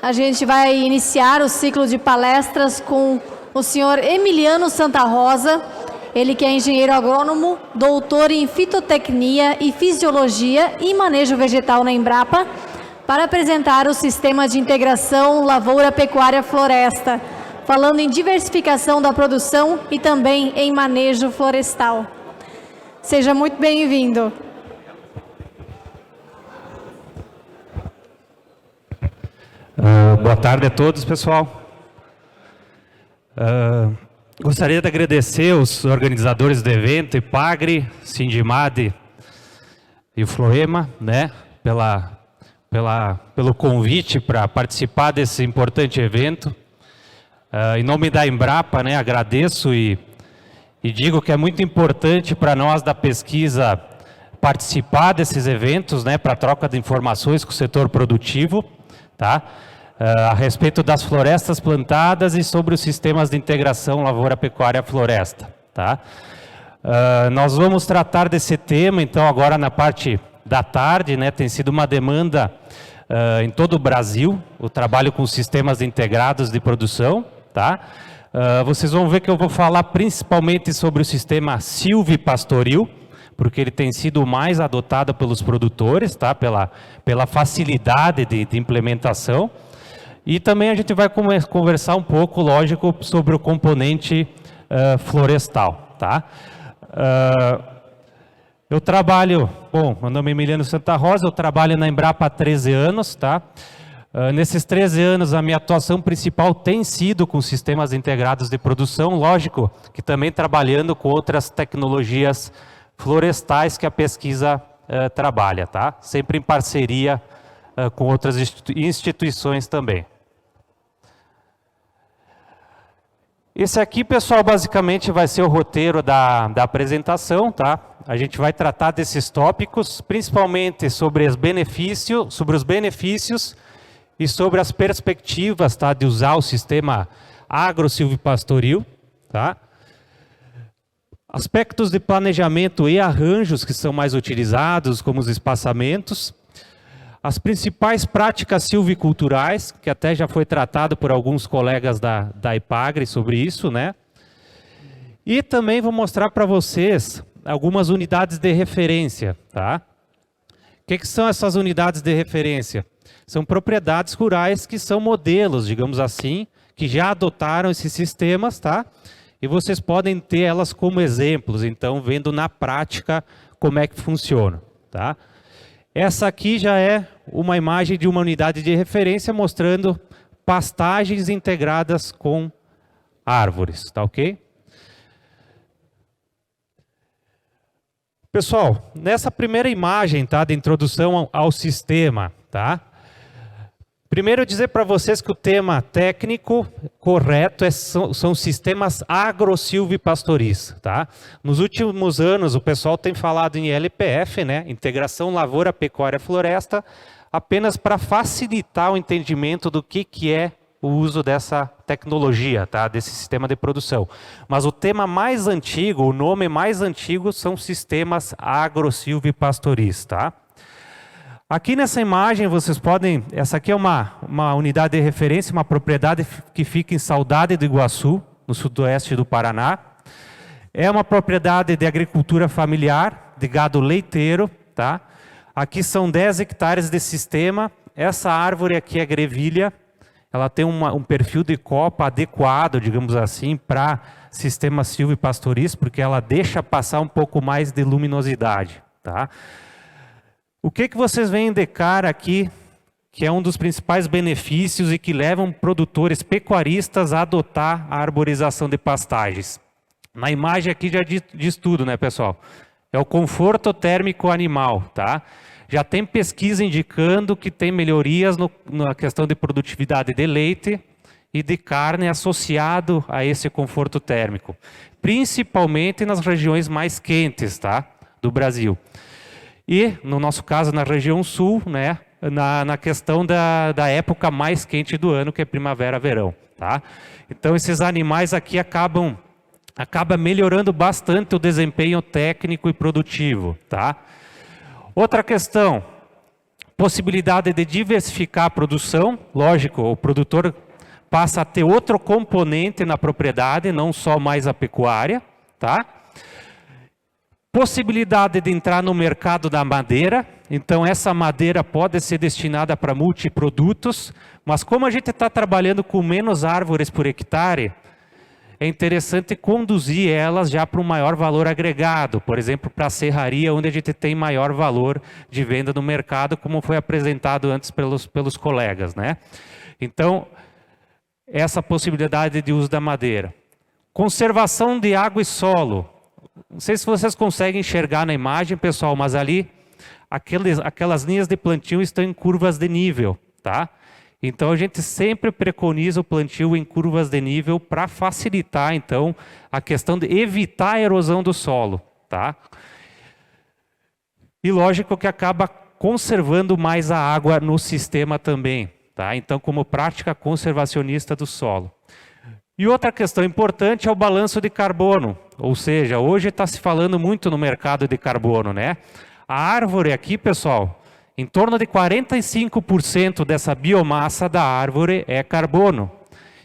a gente vai iniciar o ciclo de palestras com o senhor Emiliano Santa Rosa, ele que é engenheiro agrônomo, doutor em fitotecnia e fisiologia e manejo vegetal na Embrapa, para apresentar o sistema de integração lavoura-pecuária-floresta, falando em diversificação da produção e também em manejo florestal. Seja muito bem-vindo. Boa tarde a todos, pessoal. Gostaria de agradecer os organizadores do evento, IPAGRE, Sindimad e o Floema, né, pelo convite para participar desse importante evento. Em nome da Embrapa, né, agradeço e digo que é muito importante para nós da pesquisa participar desses eventos, né, para troca de informações com o setor produtivo, tá? A respeito das florestas plantadas e sobre os sistemas de integração lavoura-pecuária-floresta, tá? Nós vamos tratar desse tema, então, agora na parte da tarde, né, tem sido uma demanda em todo o Brasil, o trabalho com sistemas integrados de produção, tá? Vocês vão ver que eu vou falar principalmente sobre o sistema silvipastoril, porque ele tem sido mais adotado pelos produtores, tá? Pela facilidade de implementação. E também a gente vai conversar um pouco, lógico, sobre o componente florestal, tá? Eu trabalho, bom, meu nome é Emiliano Santa Rosa, eu trabalho na Embrapa há 13 anos, tá? Nesses 13 anos, a minha atuação principal tem sido com sistemas integrados de produção, lógico, que também trabalhando com outras tecnologias florestais que a pesquisa trabalha, tá? Sempre em parceria com outras instituições também. Esse aqui, pessoal, basicamente vai ser o roteiro da apresentação, tá? A gente vai tratar desses tópicos, principalmente sobre os benefícios e sobre as perspectivas, tá, de usar o sistema agro-silvipastoril, tá? Aspectos de planejamento e arranjos que são mais utilizados, como os espaçamentos. As principais práticas silviculturais, que até já foi tratado por alguns colegas da IPAGRE sobre isso, né? E também vou mostrar para vocês algumas unidades de referência, tá? O que são essas unidades de referência? São propriedades rurais que são modelos, digamos assim, que já adotaram esses sistemas, tá? E vocês podem ter elas como exemplos, então, vendo na prática como é que funciona, tá? Essa aqui já é uma imagem de uma unidade de referência mostrando pastagens integradas com árvores, tá ok? Pessoal, nessa primeira imagem, tá, de introdução ao sistema, tá? Primeiro dizer para vocês que o tema técnico correto são sistemas agro-silvipastoris, tá? Nos últimos anos o pessoal tem falado em LPF, né? Integração lavoura-pecuária-floresta, apenas para facilitar o entendimento do que é o uso dessa tecnologia, tá? Desse sistema de produção. Mas o tema mais antigo, o nome mais antigo são sistemas agro-silvipastoris, tá? Aqui nessa imagem vocês podem, essa aqui é uma unidade de referência, uma propriedade que fica em Saudade do Iguaçu, no sudoeste do Paraná. É uma propriedade de agricultura familiar, de gado leiteiro, tá? Aqui são 10 hectares de sistema. Essa árvore aqui é grevilha, ela tem um perfil de copa adequado, digamos assim, para sistema silvipastoris, porque ela deixa passar um pouco mais de luminosidade, tá? O que vocês veem de cara aqui, que é um dos principais benefícios e que levam produtores pecuaristas a adotar a arborização de pastagens? Na imagem aqui já diz tudo, né, pessoal? É o conforto térmico animal, tá? Já tem pesquisa indicando que tem melhorias na questão de produtividade de leite e de carne associado a esse conforto térmico, principalmente nas regiões mais quentes, tá, do Brasil. E, no nosso caso, na região sul, né, na questão da época mais quente do ano, que é primavera-verão, tá? Então, esses animais aqui acaba melhorando bastante o desempenho técnico e produtivo, tá? Outra questão, Possibilidade de diversificar a produção, lógico, o produtor passa a ter outro componente na propriedade, não só mais a pecuária, tá? Possibilidade de entrar no mercado da madeira, então essa madeira pode ser destinada para multiprodutos, mas como a gente está trabalhando com menos árvores por hectare, é interessante conduzir elas já para um maior valor agregado, por exemplo, para a serraria, onde a gente tem maior valor de venda no mercado, como foi apresentado antes pelos colegas, né? Então, essa possibilidade de uso da madeira. Conservação de água e solo. Não sei se vocês conseguem enxergar na imagem, pessoal, mas ali, aquelas linhas de plantio estão em curvas de nível, tá? Então, a gente sempre preconiza o plantio em curvas de nível para facilitar, então, a questão de evitar a erosão do solo, tá? E lógico que acaba conservando mais a água no sistema também, tá? Então, como prática conservacionista do solo. E outra questão importante é o balanço de carbono, ou seja, hoje está se falando muito no mercado de carbono, né? A árvore aqui, pessoal, em torno de 45% dessa biomassa da árvore é carbono.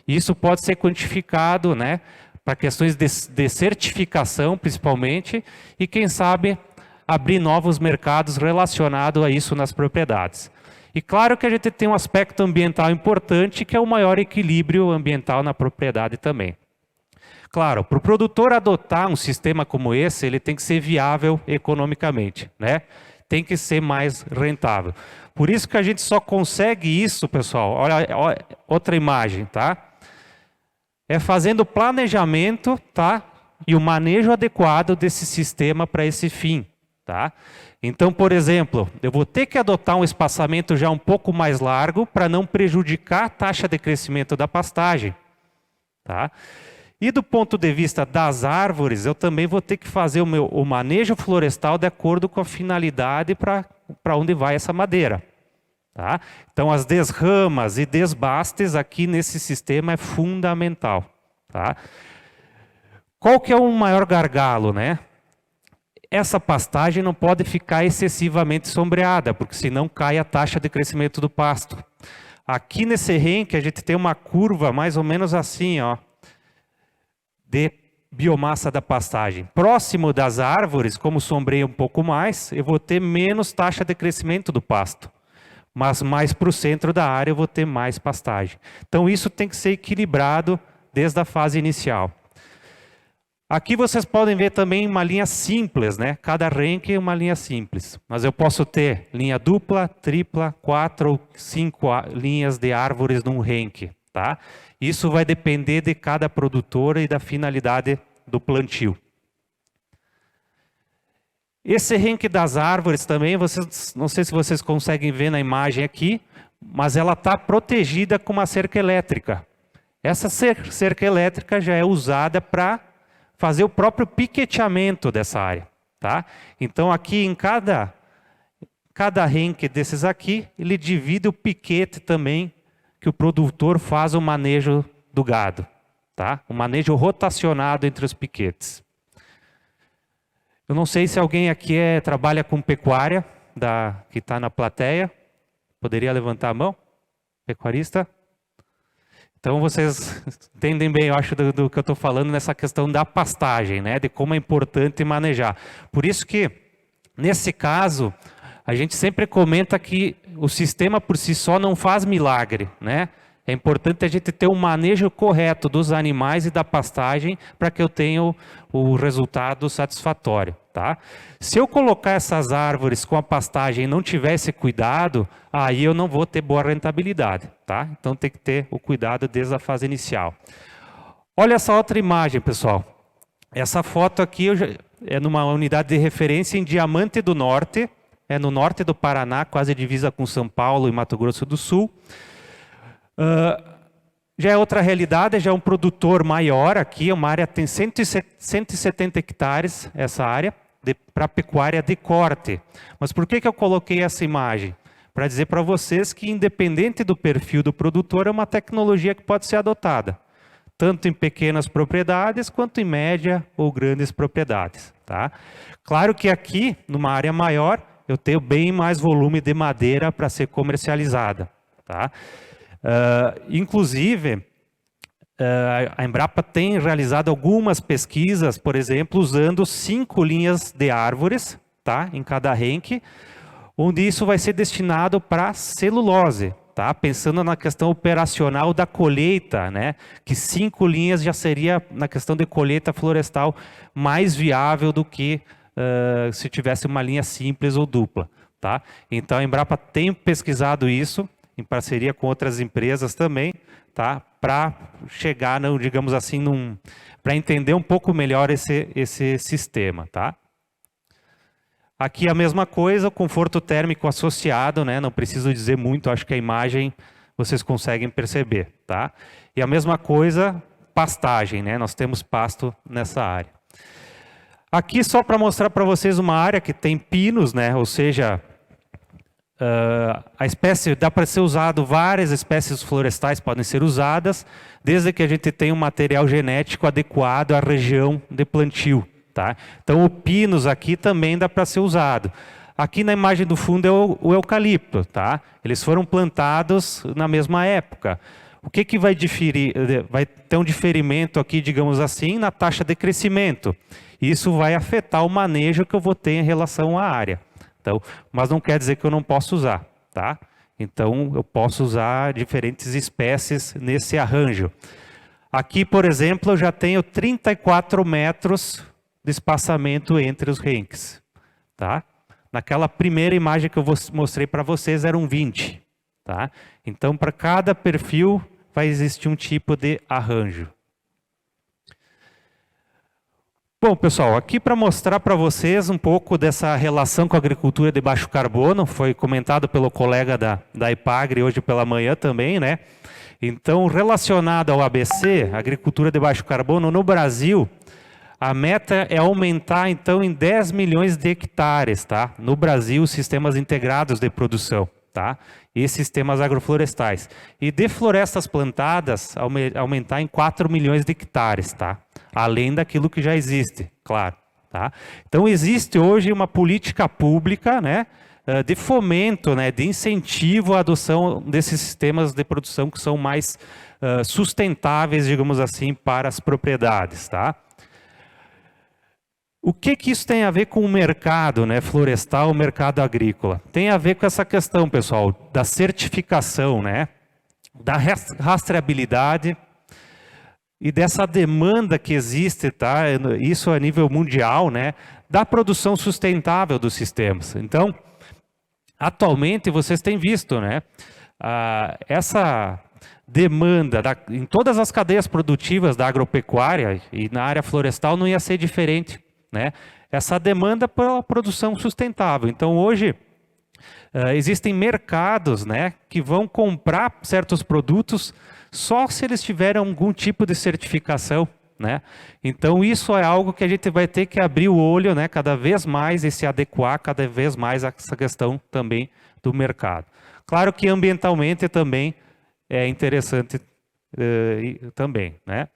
Isso pode ser quantificado, né, para questões de certificação, principalmente, e quem sabe abrir novos mercados relacionados a isso nas propriedades. E claro que a gente tem um aspecto ambiental importante, que é o maior equilíbrio ambiental na propriedade também. Claro, para o produtor adotar um sistema como esse, ele tem que ser viável economicamente, né? Tem que ser mais rentável. Por isso que a gente só consegue isso, pessoal, olha outra imagem, tá? É fazendo o planejamento, tá? E o manejo adequado desse sistema para esse fim, tá? Então, por exemplo, eu vou ter que adotar um espaçamento já um pouco mais largo para não prejudicar a taxa de crescimento da pastagem, tá? E do ponto de vista das árvores, eu também vou ter que fazer o manejo florestal de acordo com a finalidade para onde vai essa madeira, tá? Então, as desramas e desbastes aqui nesse sistema é fundamental, tá? Qual que é o maior gargalo, né? Essa pastagem não pode ficar excessivamente sombreada, porque senão cai a taxa de crescimento do pasto. Aqui nesse renque a gente tem uma curva mais ou menos assim, ó, de biomassa da pastagem. Próximo das árvores, como sombreia um pouco mais, eu vou ter menos taxa de crescimento do pasto. Mas mais para o centro da área eu vou ter mais pastagem. Então isso tem que ser equilibrado desde a fase inicial. Aqui vocês podem ver também uma linha simples, né? Cada renque é uma linha simples. Mas eu posso ter linha dupla, tripla, 4 ou 5 linhas de árvores num renque, tá? Isso vai depender de cada produtor e da finalidade do plantio. Esse renque das árvores também, não sei se vocês conseguem ver na imagem aqui, mas ela está protegida com uma cerca elétrica. Essa cerca elétrica já é usada para fazer o próprio piqueteamento dessa área, tá? Então aqui em cada renque desses aqui, ele divide o piquete também, que o produtor faz o manejo do gado, tá? O manejo rotacionado entre os piquetes. Eu não sei se alguém aqui trabalha com pecuária, que está na plateia. Poderia levantar a mão? Pecuarista? Então vocês entendem bem, eu acho, do que eu estou falando nessa questão da pastagem, né? De como é importante manejar. Por isso que, nesse caso, a gente sempre comenta que o sistema por si só não faz milagre, né? É importante a gente ter um manejo correto dos animais e da pastagem para que eu tenha o resultado satisfatório, tá? Se eu colocar essas árvores com a pastagem e não tiver esse cuidado, aí eu não vou ter boa rentabilidade, tá? Então tem que ter o cuidado desde a fase inicial. Olha essa outra imagem, pessoal. Essa foto aqui é numa unidade de referência em Diamante do Norte, é no norte do Paraná, quase divisa com São Paulo e Mato Grosso do Sul. Já é outra realidade, já é um produtor maior aqui, uma área tem 170 hectares, essa área, para pecuária de corte. Mas por que eu coloquei essa imagem? Para dizer para vocês que, independente do perfil do produtor, é uma tecnologia que pode ser adotada, tanto em pequenas propriedades, quanto em média ou grandes propriedades, tá? Claro que aqui, numa área maior, eu tenho bem mais volume de madeira para ser comercializada, tá? Inclusive, a Embrapa tem realizado algumas pesquisas, por exemplo, usando 5 linhas de árvores, tá? Em cada renque, onde isso vai ser destinado para celulose, tá? Pensando na questão operacional da colheita, né? Que 5 linhas já seria, na questão de colheita florestal, mais viável do que se tivesse uma linha simples ou dupla, tá? Então a Embrapa tem pesquisado isso, em parceria com outras empresas também, tá? Para chegar, digamos assim, para entender um pouco melhor esse sistema, tá? Aqui a mesma coisa, conforto térmico associado, né? Não preciso dizer muito, acho que a imagem vocês conseguem perceber, tá? E a mesma coisa, pastagem, né? Nós temos pasto nessa área. Aqui só para mostrar para vocês uma área que tem pinos, né? Ou seja, a espécie dá para ser usado, várias espécies florestais podem ser usadas, desde que a gente tenha um material genético adequado à região de plantio, tá? Então o pinos aqui também dá para ser usado. Aqui na imagem do fundo é o eucalipto, tá? Eles foram plantados na mesma época. O que vai diferir? Vai ter um diferimento aqui, digamos assim, na taxa de crescimento. Isso vai afetar o manejo que eu vou ter em relação à área. Então, mas não quer dizer que eu não posso usar, tá? Então, eu posso usar diferentes espécies nesse arranjo. Aqui, por exemplo, eu já tenho 34 metros de espaçamento entre os renques, tá? Naquela primeira imagem que eu mostrei para vocês eram 20, tá? Então, para cada perfil vai existir um tipo de arranjo. Bom, pessoal, aqui para mostrar para vocês um pouco dessa relação com a agricultura de baixo carbono, foi comentado pelo colega da Ipagre hoje pela manhã também, né? Então, relacionado ao ABC, agricultura de baixo carbono, no Brasil, a meta é aumentar, então, em 10 milhões de hectares, tá? No Brasil, sistemas integrados de produção, tá? E sistemas agroflorestais. E de florestas plantadas, aumentar em 4 milhões de hectares, tá? Além daquilo que já existe, claro, tá? Então, existe hoje uma política pública, né? De fomento, né? De incentivo à adoção desses sistemas de produção que são mais sustentáveis, digamos assim, para as propriedades, tá? O que isso tem a ver com o mercado, né, florestal, o mercado agrícola? Tem a ver com essa questão, pessoal, da certificação, né, da rastreabilidade e dessa demanda que existe, tá, isso a nível mundial, né, da produção sustentável dos sistemas. Então, atualmente vocês têm visto, né, essa demanda em todas as cadeias produtivas da agropecuária e na área florestal não ia ser diferente, né? Essa demanda pela produção sustentável. Então hoje existem mercados, né, que vão comprar certos produtos só se eles tiverem algum tipo de certificação, né? Então isso é algo que a gente vai ter que abrir o olho, né, cada vez mais e se adequar cada vez mais a essa questão também do mercado. Claro que ambientalmente também é interessante também, né?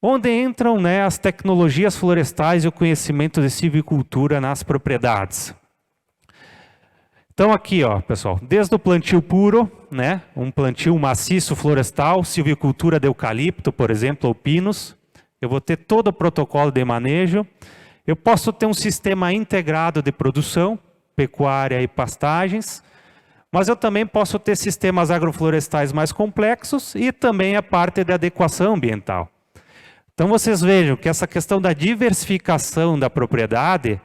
Onde entram, né, as tecnologias florestais e o conhecimento de silvicultura nas propriedades. Então aqui, ó, pessoal, desde o plantio puro, né, um plantio maciço florestal, silvicultura de eucalipto, por exemplo, ou pinos, eu vou ter todo o protocolo de manejo. Eu posso ter um sistema integrado de produção, pecuária e pastagens, mas eu também posso ter sistemas agroflorestais mais complexos e também a parte de adequação ambiental. Então vocês vejam que essa questão da diversificação da propriedade,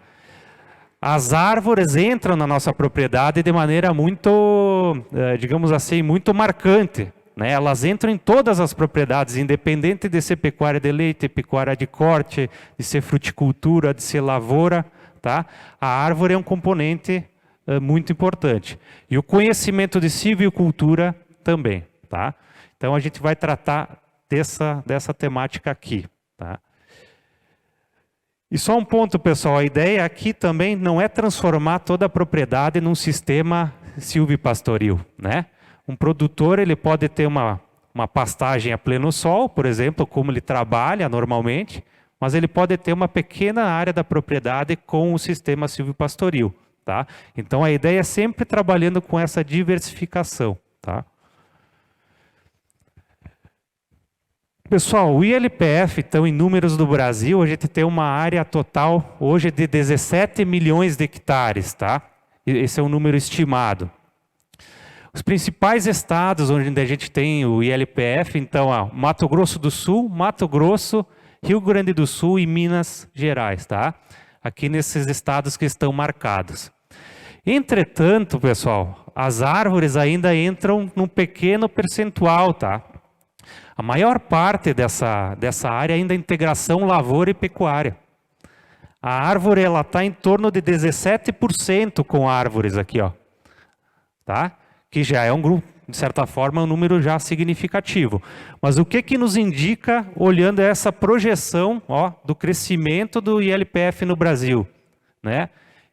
as árvores entram na nossa propriedade de maneira muito, digamos assim, muito marcante, né? Elas entram em todas as propriedades, independente de ser pecuária de leite, pecuária de corte, de ser fruticultura, de ser lavoura, tá? A árvore é um componente muito importante. E o conhecimento de silvicultura também, tá? Então a gente vai tratar dessa temática aqui, tá? E só um ponto, pessoal, a ideia aqui também não é transformar toda a propriedade num sistema silvipastoril, né? Um produtor, ele pode ter uma pastagem a pleno sol, por exemplo, como ele trabalha normalmente, mas ele pode ter uma pequena área da propriedade com o sistema silvopastoril, tá? Então a ideia é sempre trabalhando com essa diversificação, tá? Pessoal, o ILPF, então, em números do Brasil, a gente tem uma área total hoje de 17 milhões de hectares, tá? Esse é um número estimado. Os principais estados onde a gente tem o ILPF, então, Mato Grosso do Sul, Mato Grosso, Rio Grande do Sul e Minas Gerais, tá? Aqui nesses estados que estão marcados. Entretanto, pessoal, as árvores ainda entram num pequeno percentual, tá? A maior parte dessa área ainda é integração lavoura e pecuária. A árvore está em torno de 17% com árvores aqui, ó, tá? Que já é um grupo, de certa forma, um número já significativo. Mas o que nos indica, olhando essa projeção, ó, do crescimento do ILPF no Brasil, né?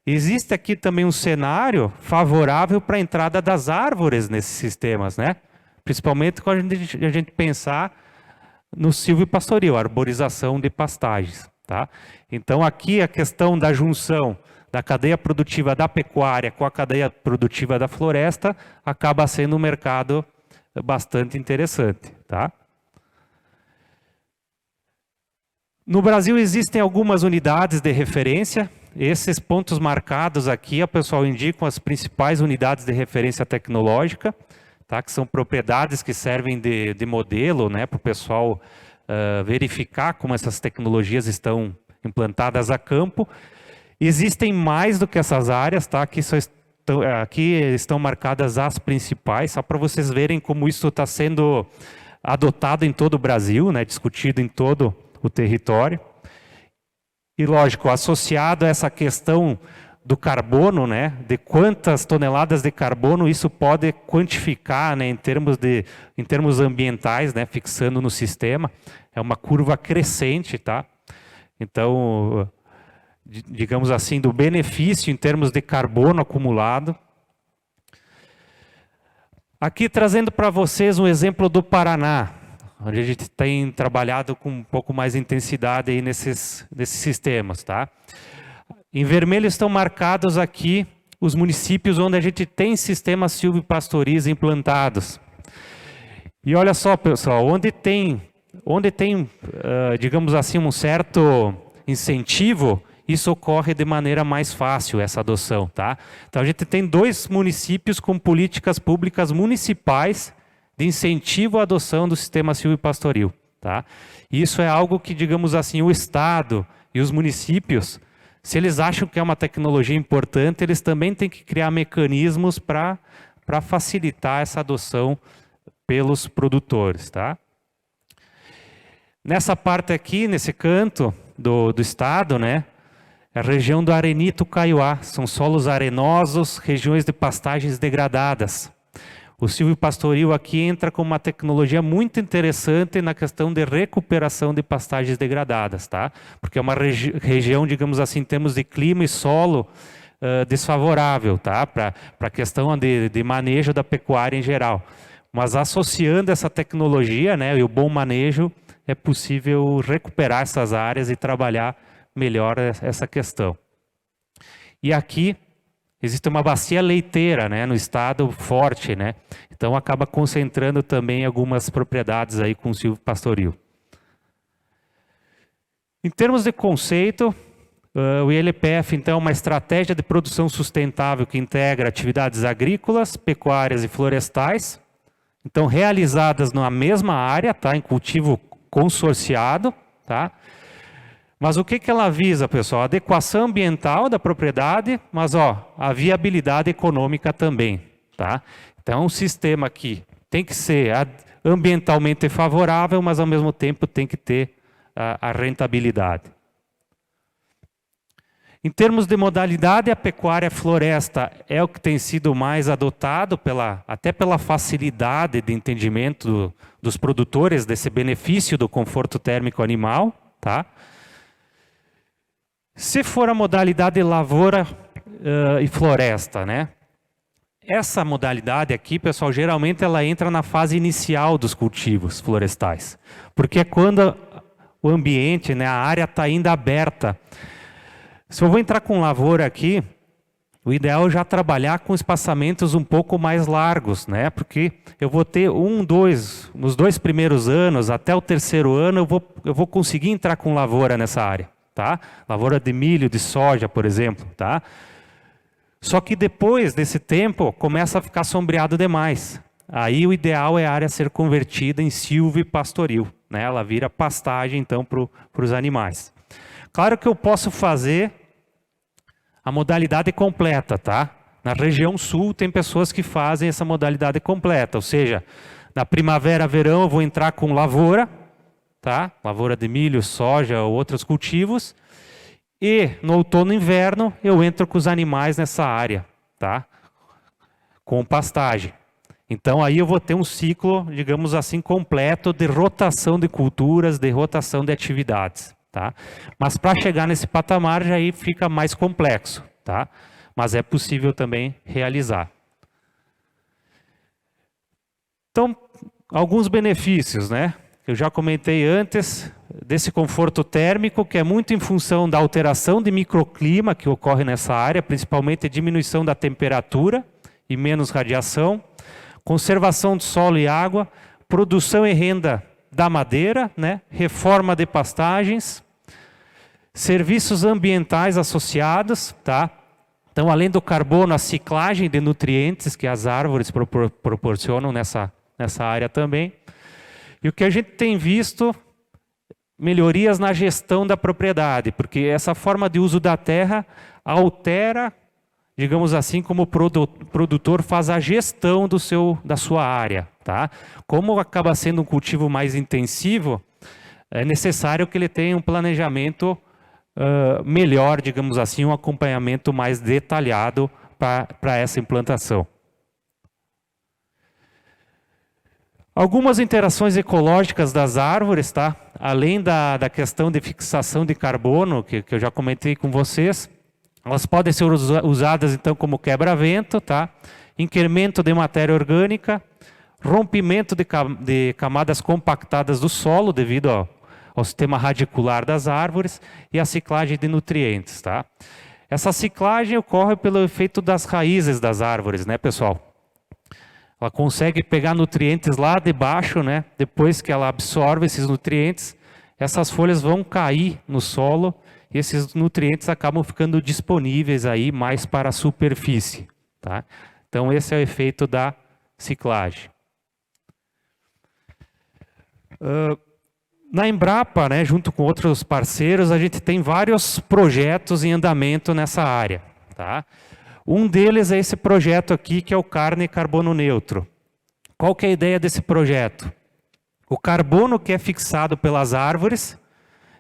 Existe aqui também um cenário favorável para a entrada das árvores nesses sistemas, né? Principalmente quando a gente pensar no silvopastoril, arborização de pastagens, tá? Então aqui a questão da junção da cadeia produtiva da pecuária com a cadeia produtiva da floresta acaba sendo um mercado bastante interessante, tá? No Brasil existem algumas unidades de referência. Esses pontos marcados aqui, o pessoal indica as principais unidades de referência tecnológica, tá? Que são propriedades que servem de modelo, né, para o pessoal verificar como essas tecnologias estão implantadas a campo. Existem mais do que essas áreas, tá? Aqui estão marcadas as principais, só para vocês verem como isso está sendo adotado em todo o Brasil, né, discutido em todo o território. E lógico, associado a essa questão do carbono, né, de quantas toneladas de carbono isso pode quantificar, né, em termos ambientais, né, fixando no sistema, é uma curva crescente, tá? Então, digamos assim, do benefício em termos de carbono acumulado. Aqui trazendo para vocês um exemplo do Paraná, onde a gente tem trabalhado com um pouco mais de intensidade aí nesses sistemas, tá? Em vermelho estão marcados aqui os municípios onde a gente tem sistemas silvopastoris implantados. E olha só, pessoal, onde tem, digamos assim, um certo incentivo, isso ocorre de maneira mais fácil, essa adoção, tá? Então a gente tem 2 municípios com políticas públicas municipais de incentivo à adoção do sistema silvopastoril, tá? Isso é algo que, digamos assim, o Estado e os municípios, se eles acham que é uma tecnologia importante, eles também têm que criar mecanismos para facilitar essa adoção pelos produtores, tá? Nessa parte aqui, nesse canto do estado, né, é a região do Arenito Kaiowá, são solos arenosos, regiões de pastagens degradadas. O silvopastoril aqui entra com uma tecnologia muito interessante na questão de recuperação de pastagens degradadas, tá? Porque é uma região, digamos assim, em termos de clima e solo, desfavorável, tá? Para a questão de manejo da pecuária em geral. Mas associando essa tecnologia, né, e o bom manejo, é possível recuperar essas áreas e trabalhar melhor essa questão. E aqui existe uma bacia leiteira, né, no estado forte, né? Então acaba concentrando também algumas propriedades aí com silvopastoril. Em termos de conceito, o ILPF então é uma estratégia de produção sustentável que integra atividades agrícolas, pecuárias e florestais, então realizadas na mesma área, tá, em cultivo consorciado, tá? Mas o que ela visa, pessoal? A adequação ambiental da propriedade, mas ó, a viabilidade econômica também, tá? Então, um sistema que tem que ser ambientalmente favorável, mas ao mesmo tempo tem que ter a rentabilidade. Em termos de modalidade, a pecuária floresta é o que tem sido mais adotado, até pela facilidade de entendimento dos produtores desse benefício do conforto térmico animal, tá? Se for a modalidade lavoura e floresta, né? Essa modalidade aqui, pessoal, geralmente ela entra na fase inicial dos cultivos florestais. Porque é quando o ambiente, né? A área está ainda aberta. Se eu vou entrar com lavoura aqui, o ideal é já trabalhar com espaçamentos um pouco mais largos, né? Porque eu vou ter nos 2 primeiros anos, até o 3º ano, eu vou conseguir entrar com lavoura nessa área, tá? Lavoura de milho, de soja, por exemplo, tá? Só que depois desse tempo, começa a ficar sombreado demais. Aí o ideal é a área ser convertida em silvopastoril, né? Ela vira pastagem, então, para os animais. Claro que eu posso fazer a modalidade completa, tá? Na região sul tem pessoas que fazem essa modalidade completa, ou seja, na primavera, verão eu vou entrar com lavoura, tá? Lavoura de milho, soja ou outros cultivos, e no outono e inverno eu entro com os animais nessa área, tá? Com pastagem. Então aí eu vou ter um ciclo, digamos assim, completo de rotação de culturas, de rotação de atividades. Tá? Mas para chegar nesse patamar já aí fica mais complexo, tá? Mas é possível também realizar. Então, alguns benefícios, né? Eu já comentei antes desse conforto térmico, que é muito em função da alteração de microclima que ocorre nessa área, principalmente a diminuição da temperatura e menos radiação, conservação de solo e água, produção e renda da madeira, né? Reforma de pastagens, serviços ambientais associados, tá? Então, além do carbono, a ciclagem de nutrientes que as árvores proporcionam nessa área também. E o que a gente tem visto, melhorias na gestão da propriedade, porque essa forma de uso da terra altera, digamos assim, como o produtor faz a gestão da sua área, tá? Como acaba sendo um cultivo mais intensivo, é necessário que ele tenha um planejamento melhor, digamos assim, um acompanhamento mais detalhado para essa implantação. Algumas interações ecológicas das árvores, tá? Além da questão de fixação de carbono, que eu já comentei com vocês, elas podem ser usadas então como quebra-vento, tá? Incremento de matéria orgânica, rompimento de camadas compactadas do solo devido ao sistema radicular das árvores e a ciclagem de nutrientes, tá? Essa ciclagem ocorre pelo efeito das raízes das árvores, né, pessoal? Ela consegue pegar nutrientes lá de baixo, né? Depois que ela absorve esses nutrientes, essas folhas vão cair no solo e esses nutrientes acabam ficando disponíveis aí mais para a superfície, tá? Então esse é o efeito da ciclagem. Na Embrapa, né, junto com outros parceiros, a gente tem vários projetos em andamento nessa área, tá? Um deles é esse projeto aqui, que é o Carne Carbono Neutro. Qual que é a ideia desse projeto? O carbono que é fixado pelas árvores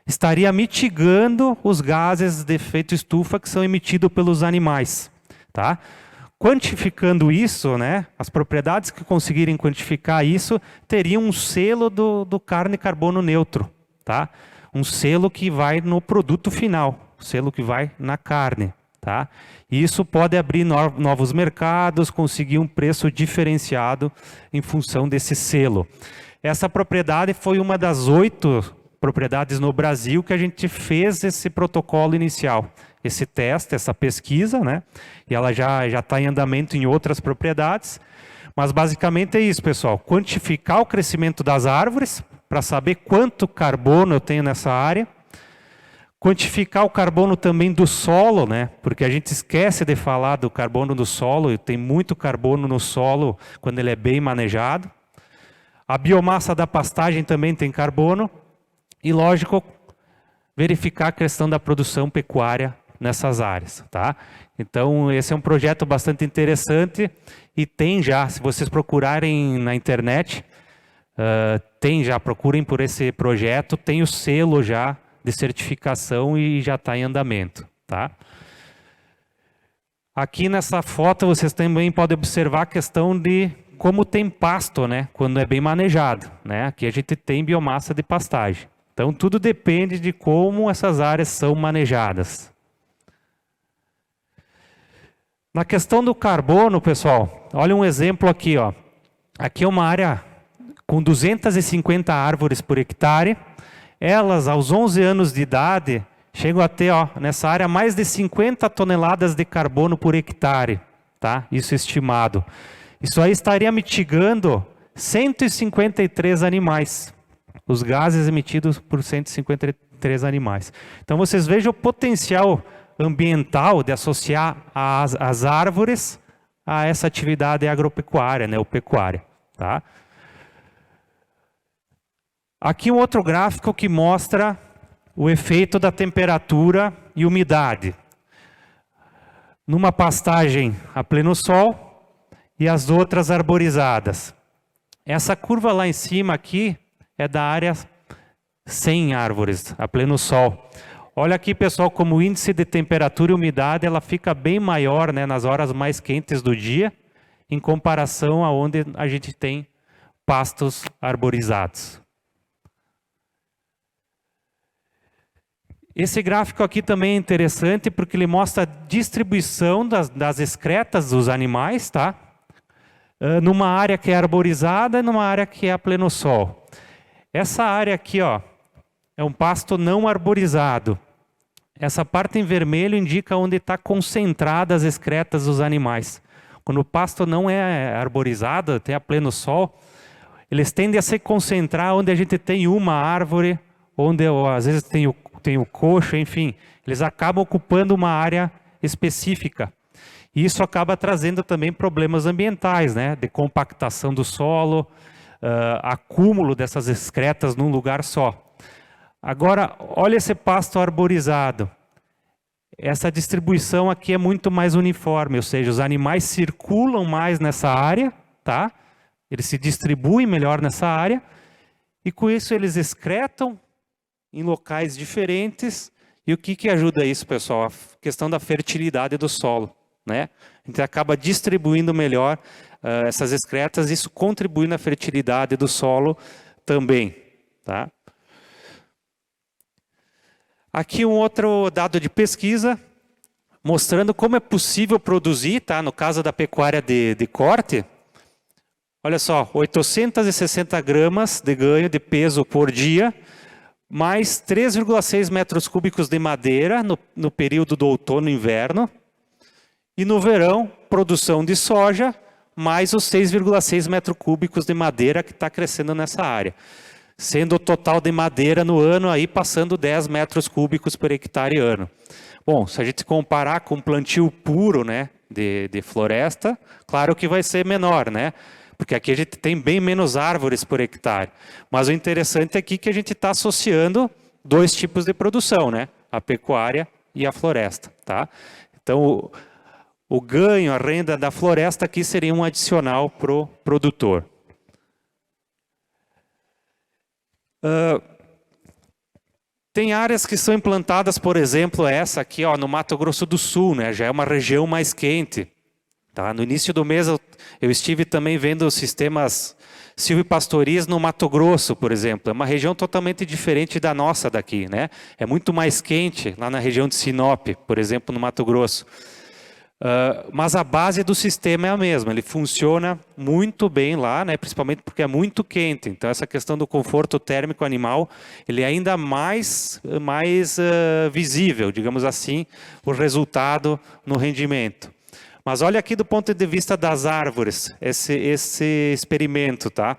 estaria mitigando os gases de efeito estufa que são emitidos pelos animais, tá? Quantificando isso, né, as propriedades que conseguirem quantificar isso teriam um selo do Carne Carbono Neutro, tá? Um selo que vai no produto final, selo que vai na carne, tá? E isso pode abrir novos mercados, conseguir um preço diferenciado em função desse selo. Essa propriedade foi uma das 8 propriedades no Brasil que a gente fez esse protocolo inicial, esse teste, essa pesquisa, né? E ela já está em andamento em outras propriedades. Mas basicamente é isso, pessoal. Quantificar o crescimento das árvores, para saber quanto carbono eu tenho nessa área. Quantificar o carbono também do solo, né? Porque a gente esquece de falar do carbono do solo, e tem muito carbono no solo quando ele é bem manejado. A biomassa da pastagem também tem carbono. E, lógico, verificar a questão da produção pecuária nessas áreas, tá? Então, esse é um projeto bastante interessante e tem já, se vocês procurarem na internet, procurem por esse projeto, tem o selo já de certificação e já está em andamento, tá? Aqui nessa foto vocês também podem observar a questão de como tem pasto, né? Quando é bem manejado, né? Aqui a gente tem biomassa de pastagem. Então, tudo depende de como essas áreas são manejadas. Na questão do carbono, pessoal, olha um exemplo aqui, ó. Aqui é uma área com 250 árvores por hectare, elas, aos 11 anos de idade, chegam a ter, ó, nessa área, mais de 50 toneladas de carbono por hectare, tá? Isso estimado. Isso aí estaria mitigando 153 animais, os gases emitidos por 153 animais. Então vocês vejam o potencial ambiental de associar as árvores a essa atividade agropecuária, né, ou pecuária, tá? Aqui um outro gráfico que mostra o efeito da temperatura e umidade. Numa pastagem a pleno sol e as outras arborizadas. Essa curva lá em cima aqui é da área sem árvores, a pleno sol. Olha aqui, pessoal, como o índice de temperatura e umidade ela fica bem maior, né, nas horas mais quentes do dia, em comparação a onde a gente tem pastos arborizados. Esse gráfico aqui também é interessante porque ele mostra a distribuição das excretas dos animais, tá? Numa área que é arborizada e numa área que é a pleno sol. Essa área aqui, ó, é um pasto não arborizado. Essa parte em vermelho indica onde está concentrada as excretas dos animais. Quando o pasto não é arborizado, tem a pleno sol, eles tendem a se concentrar onde a gente tem uma árvore, onde às vezes tem o coxo, enfim. Eles acabam ocupando uma área específica. E isso acaba trazendo também problemas ambientais, né? De compactação do solo, acúmulo dessas excretas num lugar só. Agora, olha esse pasto arborizado. Essa distribuição aqui é muito mais uniforme, ou seja, os animais circulam mais nessa área, tá? Eles se distribuem melhor nessa área, e com isso eles excretam em locais diferentes. E o que ajuda isso, pessoal? A questão da fertilidade do solo, né? A gente acaba distribuindo melhor essas excretas, isso contribui na fertilidade do solo também, tá? Aqui um outro dado de pesquisa, mostrando como é possível produzir, tá? No caso da pecuária de corte, olha só, 860 gramas de ganho de peso por dia, mais 3,6 metros cúbicos de madeira no período do outono e inverno, e no verão, produção de soja, mais os 6,6 metros cúbicos de madeira que está crescendo nessa área. Sendo o total de madeira no ano aí passando 10 metros cúbicos por hectare ano. Bom, se a gente comparar com plantio puro, né, de floresta, claro que vai ser menor, né? Porque aqui a gente tem bem menos árvores por hectare. Mas o interessante aqui é que a gente está associando dois tipos de produção, né? A pecuária e a floresta, tá? Então, o ganho, a renda da floresta aqui seria um adicional para o produtor. Tem áreas que são implantadas, por exemplo, essa aqui, ó, no Mato Grosso do Sul, né? Já é uma região mais quente. Tá? No início do mês eu estive também vendo sistemas silvipastoris no Mato Grosso, por exemplo. É uma região totalmente diferente da nossa daqui, né? É muito mais quente lá na região de Sinop, por exemplo, no Mato Grosso. Mas a base do sistema é a mesma, ele funciona muito bem lá, né? Principalmente porque é muito quente. Então essa questão do conforto térmico animal, ele é ainda mais visível, digamos assim, o resultado no rendimento. Mas olha aqui do ponto de vista das árvores, esse experimento, tá?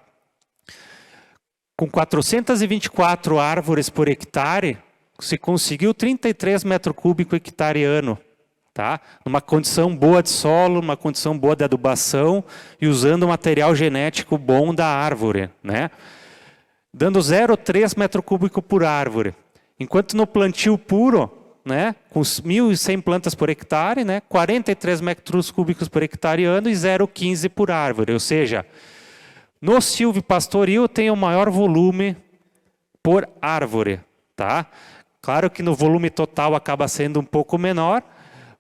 Com 424 árvores por hectare, se conseguiu 33 metros cúbicos hectare ano. Tá? Numa condição boa de solo, numa condição boa de adubação e usando material genético bom da árvore, né? Dando 0,3 metro cúbico por árvore. Enquanto no plantio puro, né, com 1.100 plantas por hectare, né, 43 metros cúbicos por hectare ano e 0,15 por árvore. Ou seja, no silvipastoril tem o maior volume por árvore. Tá? Claro que no volume total acaba sendo um pouco menor,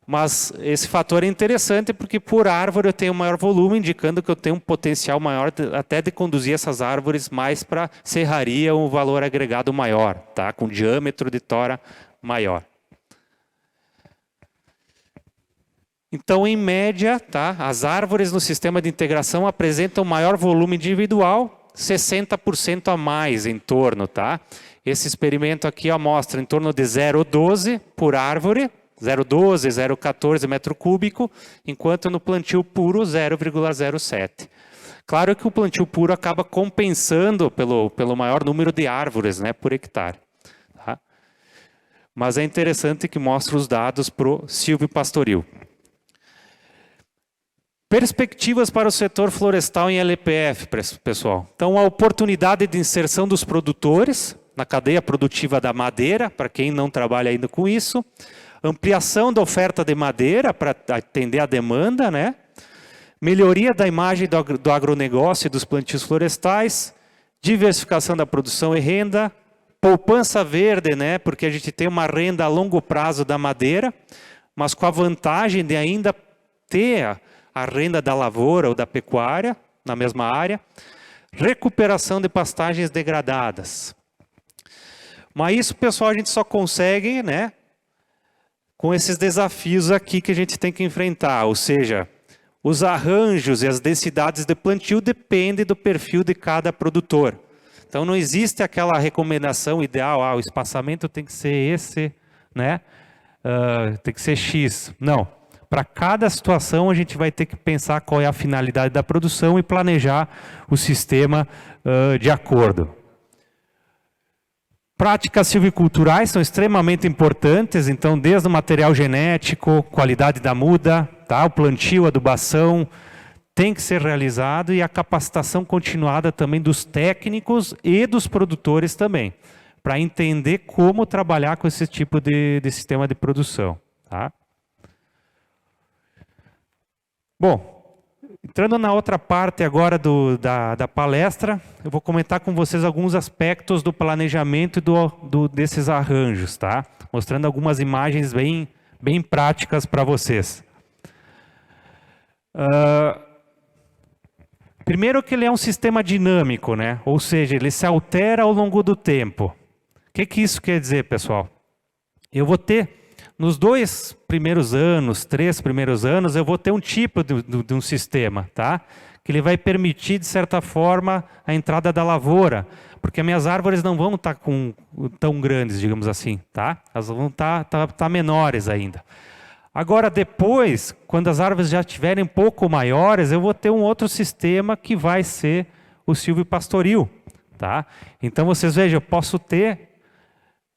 mas esse fator é interessante porque por árvore eu tenho maior volume, indicando que eu tenho um potencial maior até de conduzir essas árvores mais para serraria, um valor agregado maior, tá? Com diâmetro de tora maior. Então, em média, tá? As árvores no sistema de integração apresentam maior volume individual 60% a mais em torno, tá? Esse experimento aqui ó, mostra em torno de 0,12 por árvore, 0,12, 0,14 metro cúbico, enquanto no plantio puro 0,07. Claro que o plantio puro acaba compensando pelo maior número de árvores, né, por hectare. Tá? Mas é interessante que mostra os dados para o silvopastoril. Perspectivas para o setor florestal em LPF, pessoal. Então, a oportunidade de inserção dos produtores na cadeia produtiva da madeira, para quem não trabalha ainda com isso. Ampliação da oferta de madeira para atender a demanda, né? Melhoria da imagem do agronegócio e dos plantios florestais. Diversificação da produção e renda. Poupança verde, né? Porque a gente tem uma renda a longo prazo da madeira, mas com a vantagem de ainda ter a renda da lavoura ou da pecuária na mesma área. Recuperação de pastagens degradadas. Mas isso, pessoal, a gente só consegue, né, com esses desafios aqui que a gente tem que enfrentar. Ou seja, os arranjos e as densidades de plantio dependem do perfil de cada produtor. Então não existe aquela recomendação ideal, o espaçamento tem que ser esse, né, tem que ser X. Não. Para cada situação a gente vai ter que pensar qual é a finalidade da produção e planejar o sistema de acordo. Práticas silviculturais são extremamente importantes, então desde o material genético, qualidade da muda, tá? O plantio, adubação, tem que ser realizado e a capacitação continuada também dos técnicos e dos produtores também, para entender como trabalhar com esse tipo de sistema de produção. Tá? Bom, entrando na outra parte agora da palestra, eu vou comentar com vocês alguns aspectos do planejamento e desses arranjos, tá? Mostrando algumas imagens bem práticas para vocês. Primeiro que ele é um sistema dinâmico, né? Ou seja, ele se altera ao longo do tempo. O que isso quer dizer, pessoal? Eu vou ter... Nos 2 primeiros anos, 3 primeiros anos, eu vou ter um tipo de um sistema, tá? Que ele vai permitir, de certa forma, a entrada da lavoura. Porque as minhas árvores não vão estar tão grandes, digamos assim, tá? Elas vão estar menores ainda. Agora, depois, quando as árvores já estiverem um pouco maiores, eu vou ter um outro sistema que vai ser o silvopastoril, tá? Então, vocês vejam, eu posso ter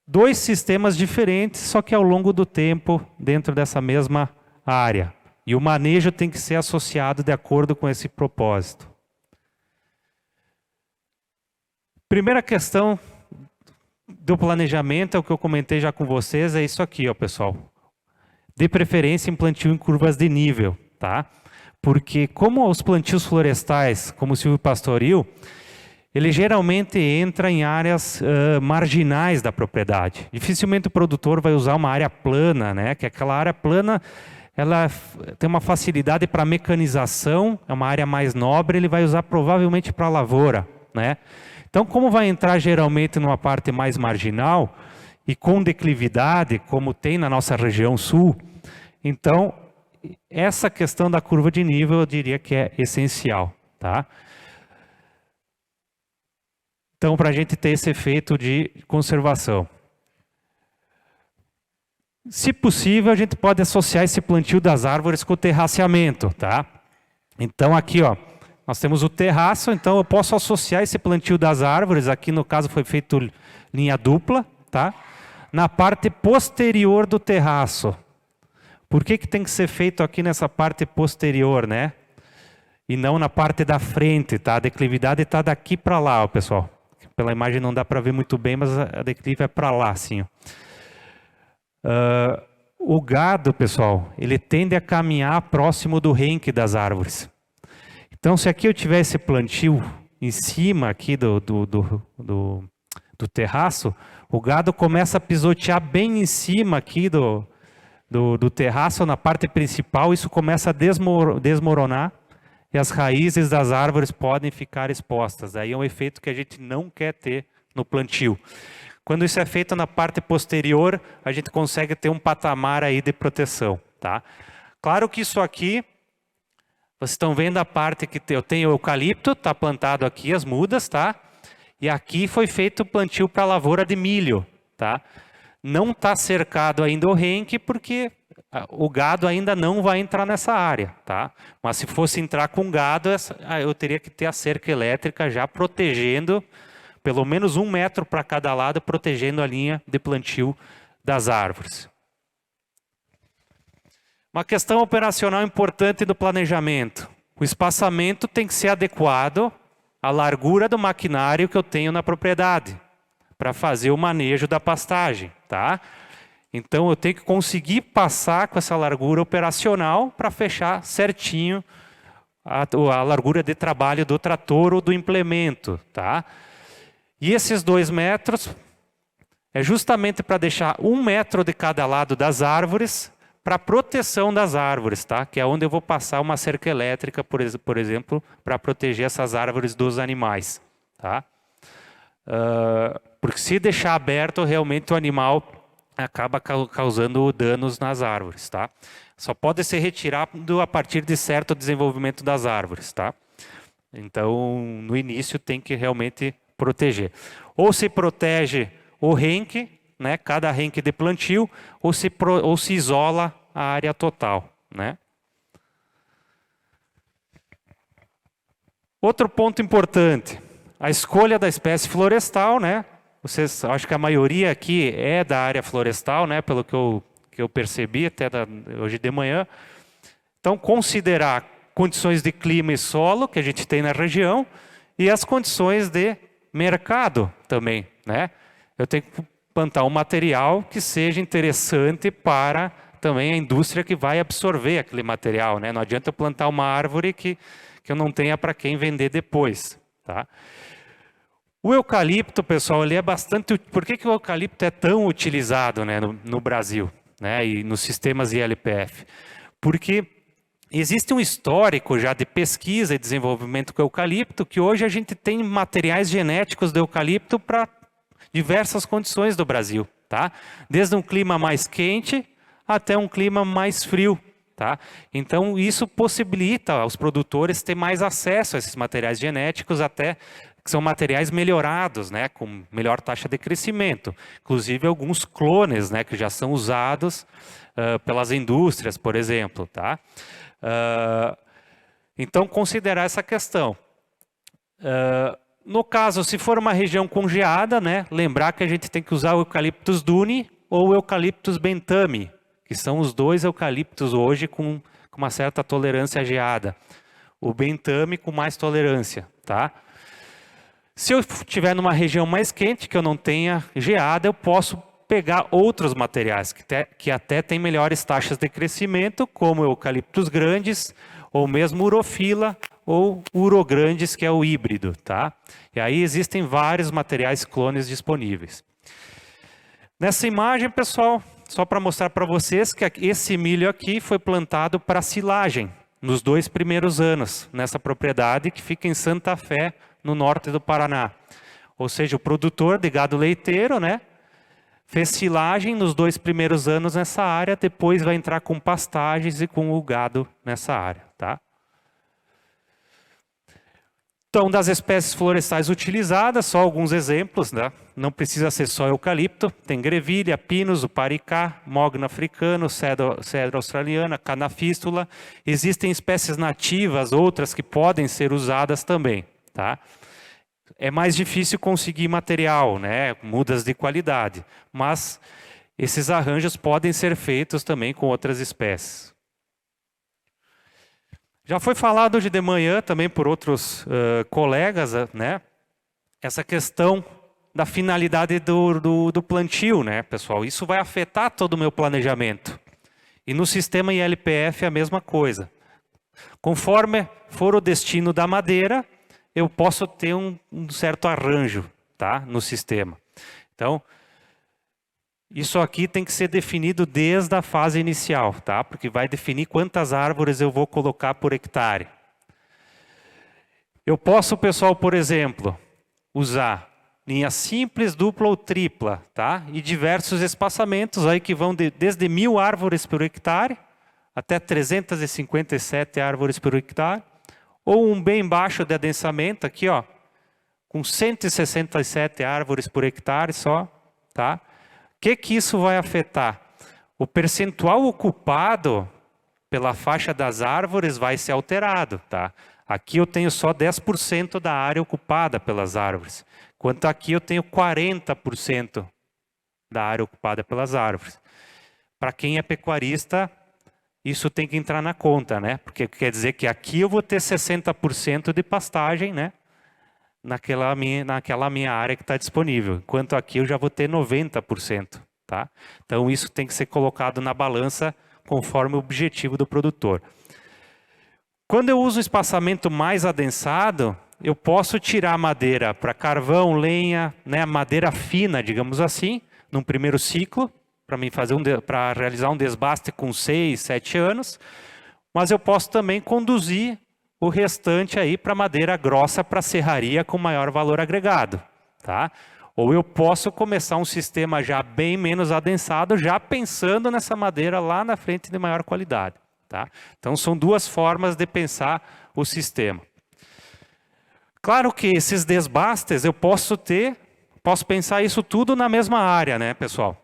2 sistemas diferentes, só que ao longo do tempo, dentro dessa mesma área. E o manejo tem que ser associado de acordo com esse propósito. Primeira questão do planejamento, é o que eu comentei já com vocês, é isso aqui, ó, pessoal. De preferência em plantio em curvas de nível, tá? Porque como os plantios florestais, como o silvopastoril, ele geralmente entra em áreas marginais da propriedade. Dificilmente o produtor vai usar uma área plana, né? Que aquela área plana, ela tem uma facilidade para mecanização, é uma área mais nobre, ele vai usar provavelmente para lavoura, né? Então, como vai entrar geralmente numa parte mais marginal e com declividade, como tem na nossa região sul, então essa questão da curva de nível eu diria que é essencial, tá? Então, para a gente ter esse efeito de conservação. Se possível, a gente pode associar esse plantio das árvores com o terraceamento, tá? Então, aqui, ó, nós temos o terraço, então eu posso associar esse plantio das árvores, aqui no caso foi feito linha dupla, tá? Na parte posterior do terraço. Por que tem que ser feito aqui nessa parte posterior, né? E não na parte da frente, tá? A declividade está daqui para lá, ó, pessoal. Pela imagem não dá para ver muito bem, mas a declive é para lá, assim. O gado, pessoal, ele tende a caminhar próximo do renque das árvores. Então, se aqui eu tiver esse plantio em cima aqui do terraço, o gado começa a pisotear bem em cima aqui do terraço, na parte principal, isso começa a desmoronar. E as raízes das árvores podem ficar expostas. Aí é um efeito que a gente não quer ter no plantio. Quando isso é feito na parte posterior, a gente consegue ter um patamar aí de proteção, tá? Claro que isso aqui, Vocês estão vendo a parte que eu tenho eucalipto, está plantado aqui as mudas, tá? E aqui foi feito o plantio para lavoura de milho, tá? Não está cercado ainda o renque porque o gado ainda não vai entrar nessa área, tá? Mas se fosse entrar com gado, eu teria que ter a cerca elétrica já protegendo, pelo menos 1 metro para cada lado, protegendo a linha de plantio das árvores. Uma questão operacional importante do planejamento. O espaçamento tem que ser adequado à largura do maquinário que eu tenho na propriedade, para fazer o manejo da pastagem, tá? Então eu tenho que conseguir passar com essa largura operacional para fechar certinho a largura de trabalho do trator ou do implemento, tá? E esses 2 metros é justamente para deixar 1 metro de cada lado das árvores para proteção das árvores, tá? Que é onde eu vou passar uma cerca elétrica, por exemplo, para proteger essas árvores dos animais, tá? Porque se deixar aberto, realmente o animal acaba causando danos nas árvores, tá? Só pode ser retirado a partir de certo desenvolvimento das árvores, tá? Então, no início tem que realmente proteger. Ou se protege o renque, né, cada renque de plantio, ou se isola a área total, né? Outro ponto importante, a escolha da espécie florestal, né? Vocês, acho que a maioria aqui é da área florestal, né? Pelo que eu percebi até hoje de manhã. Então, considerar condições de clima e solo que a gente tem na região e as condições de mercado também, né? Eu tenho que plantar um material que seja interessante para também a indústria que vai absorver aquele material, né? Não adianta eu plantar uma árvore que eu não tenha para quem vender depois, tá? O eucalipto, pessoal, ele é bastante... Por que o eucalipto é tão utilizado, né, no Brasil, né, e nos sistemas ILPF? Porque existe um histórico já de pesquisa e desenvolvimento com o eucalipto, que hoje a gente tem materiais genéticos do eucalipto para diversas condições do Brasil, tá? Desde um clima mais quente até um clima mais frio, tá? Então isso possibilita aos produtores ter mais acesso a esses materiais genéticos, até que são materiais melhorados, né, com melhor taxa de crescimento. Inclusive alguns clones, né, que já são usados pelas indústrias, por exemplo, tá? Então considerar essa questão. No caso, se for uma região congeada, né, lembrar que a gente tem que usar o Eucalyptus duni ou o Eucalyptus bentami, que são os 2 eucaliptos hoje com uma certa tolerância à geada. O bentami com mais tolerância, tá? Se eu estiver numa região mais quente, que eu não tenha geada, eu posso pegar outros materiais que até têm melhores taxas de crescimento, como Eucalyptus grandes, ou mesmo Urofila, ou Urograndes, que é o híbrido, tá? E aí existem vários materiais clones disponíveis. Nessa imagem, pessoal, só para mostrar para vocês que esse milho aqui foi plantado para silagem nos 2 primeiros anos, nessa propriedade que fica em Santa Fé, no norte do Paraná. Ou seja, o produtor de gado leiteiro, né, fez silagem nos 2 primeiros anos nessa área, depois vai entrar com pastagens e com o gado nessa área, tá? Então, das espécies florestais utilizadas, só alguns exemplos, né? Não precisa ser só eucalipto, tem grevilha, pinus, o paricá, mogno africano, cedro australiana, canafístula. Existem espécies nativas, outras que podem ser usadas também, tá? É mais difícil conseguir material, né? Mudas de qualidade, mas esses arranjos podem ser feitos também com outras espécies. Já foi falado hoje de manhã também por outros colegas, né? Essa questão da finalidade do plantio, né, pessoal? Isso vai afetar todo o meu planejamento. E no sistema ILPF é a mesma coisa. Conforme for o destino da madeira, eu posso ter um certo arranjo, tá, no sistema. Então, isso aqui tem que ser definido desde a fase inicial, tá? Porque vai definir quantas árvores eu vou colocar por hectare. Eu posso, pessoal, por exemplo, usar linha simples, dupla ou tripla, tá? E diversos espaçamentos aí que vão desde 1000 árvores por hectare até 357 árvores por hectare, ou um bem baixo de adensamento, aqui, ó, com 167 árvores por hectare só, tá? O que isso vai afetar? O percentual ocupado pela faixa das árvores vai ser alterado, tá? Aqui eu tenho só 10% da área ocupada pelas árvores, enquanto aqui eu tenho 40% da área ocupada pelas árvores. Para quem é pecuarista, isso tem que entrar na conta, né? Porque quer dizer que aqui eu vou ter 60% de pastagem, né? Naquela minha área que está disponível, enquanto aqui eu já vou ter 90%, tá? Então isso tem que ser colocado na balança conforme o objetivo do produtor. Quando eu uso um espaçamento mais adensado, eu posso tirar madeira para carvão, lenha, né? Madeira fina, digamos assim, num primeiro ciclo, para realizar um desbaste com 6, 7 anos, mas eu posso também conduzir o restante aí para madeira grossa, para serraria com maior valor agregado, tá? Ou eu posso começar um sistema já bem menos adensado, já pensando nessa madeira lá na frente de maior qualidade, tá? Então são duas formas de pensar o sistema. Claro que esses desbastes eu posso pensar isso tudo na mesma área, né, pessoal?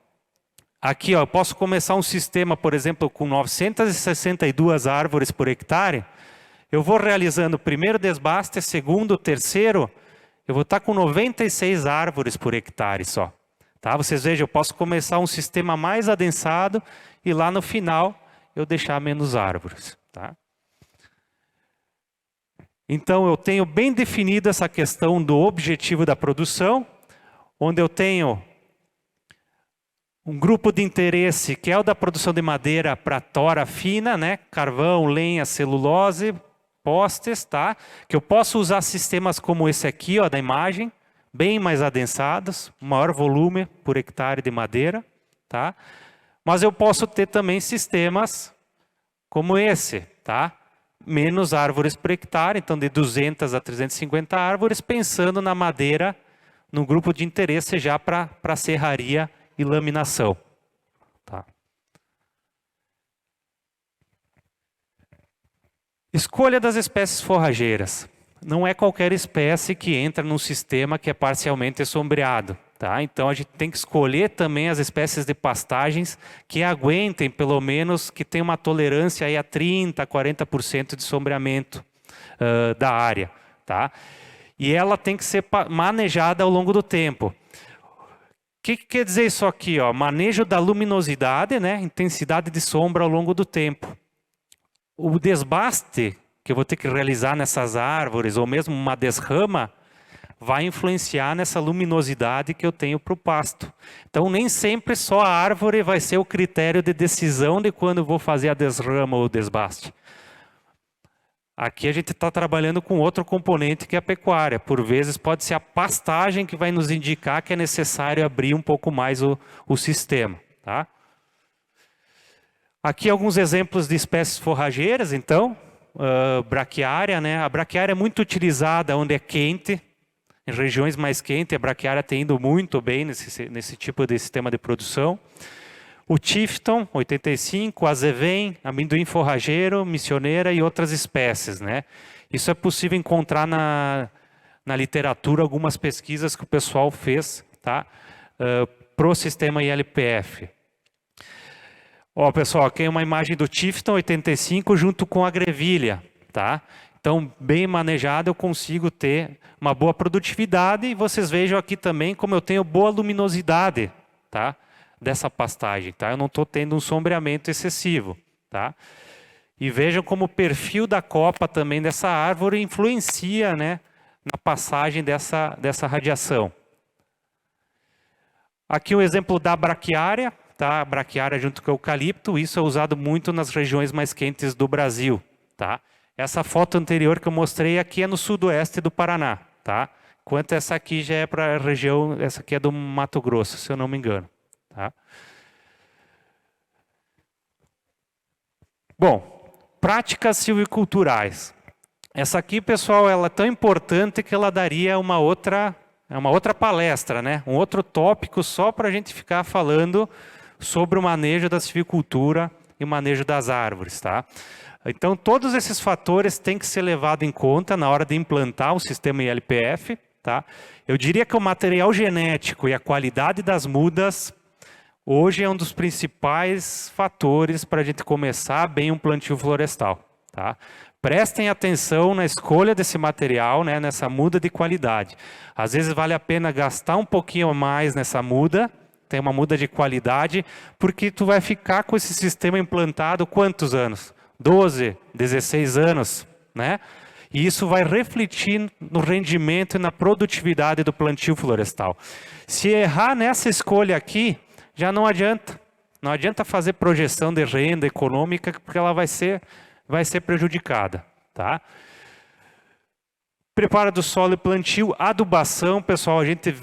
Aqui, ó, eu posso começar um sistema, por exemplo, com 962 árvores por hectare. Eu vou realizando o primeiro desbaste, segundo, terceiro, eu vou estar com 96 árvores por hectare só. Tá? Vocês vejam, eu posso começar um sistema mais adensado e lá no final eu deixar menos árvores. Tá? Então eu tenho bem definido essa questão do objetivo da produção, onde eu tenho um grupo de interesse que é o da produção de madeira para tora fina, né? Carvão, lenha, celulose, postes, tá? Que eu posso usar sistemas como esse aqui, ó, da imagem, bem mais adensados, maior volume por hectare de madeira, tá? Mas eu posso ter também sistemas como esse, tá? Menos árvores por hectare, então de 200 a 350 árvores, pensando na madeira, no grupo de interesse já para serraria e laminação. Tá. Escolha das espécies forrageiras. Não é qualquer espécie que entra num sistema que é parcialmente sombreado. Tá? Então a gente tem que escolher também as espécies de pastagens que aguentem, pelo menos, que tenham uma tolerância aí a 30%, a 40% de sombreamento da área. Tá? E ela tem que ser manejada ao longo do tempo. O que quer dizer isso aqui? Ó? Manejo da luminosidade, né? Intensidade de sombra ao longo do tempo. O desbaste que eu vou ter que realizar nessas árvores, ou mesmo uma desrama, vai influenciar nessa luminosidade que eu tenho para o pasto. Então nem sempre só a árvore vai ser o critério de decisão de quando eu vou fazer a desrama ou o desbaste. Aqui a gente está trabalhando com outro componente que é a pecuária. Por vezes pode ser a pastagem que vai nos indicar que é necessário abrir um pouco mais o sistema. Tá? Aqui alguns exemplos de espécies forrageiras, então. Braquiária, né? A braquiária é muito utilizada onde é quente. Em regiões mais quentes, a braquiária tem ido muito bem nesse tipo de sistema de produção. O Tifton, 85, azevém, amendoim forrageiro, missioneira e outras espécies, né? Isso é possível encontrar na literatura algumas pesquisas que o pessoal fez, tá? Para o sistema ILPF. Ó, pessoal, aqui é uma imagem do Tifton 85 junto com a grevilha, tá? Então, bem manejado, eu consigo ter uma boa produtividade e vocês vejam aqui também como eu tenho boa luminosidade, tá? Dessa pastagem, tá? Eu não estou tendo um sombreamento excessivo, tá? E vejam como o perfil da copa também dessa árvore influencia, né, na passagem dessa radiação. Aqui um exemplo da braquiária, tá? A braquiária junto com o eucalipto, isso é usado muito nas regiões mais quentes do Brasil, tá? Essa foto anterior que eu mostrei aqui é no sudoeste do Paraná, tá? Enquanto essa aqui já é para a região, essa aqui é do Mato Grosso, se eu não me engano. Tá? Bom, práticas silviculturais. Essa aqui, pessoal, ela é tão importante que ela daria uma outra palestra, né? Um outro tópico só para a gente ficar falando sobre o manejo da silvicultura e manejo das árvores, tá? Então, todos esses fatores têm que ser levados em conta na hora de implantar o sistema ILPF, tá? Eu diria que o material genético e a qualidade das mudas hoje é um dos principais fatores para a gente começar bem um plantio florestal, tá? Prestem atenção na escolha desse material, né, nessa muda de qualidade. Às vezes vale a pena gastar um pouquinho a mais nessa muda, tem uma muda de qualidade, porque tu vai ficar com esse sistema implantado quantos anos? 12, 16 anos, né? E isso vai refletir no rendimento e na produtividade do plantio florestal. Se errar nessa escolha aqui, já não adianta. Não adianta fazer projeção de renda econômica, porque ela vai ser prejudicada, tá? Preparo do solo e plantio, adubação, pessoal, a gente,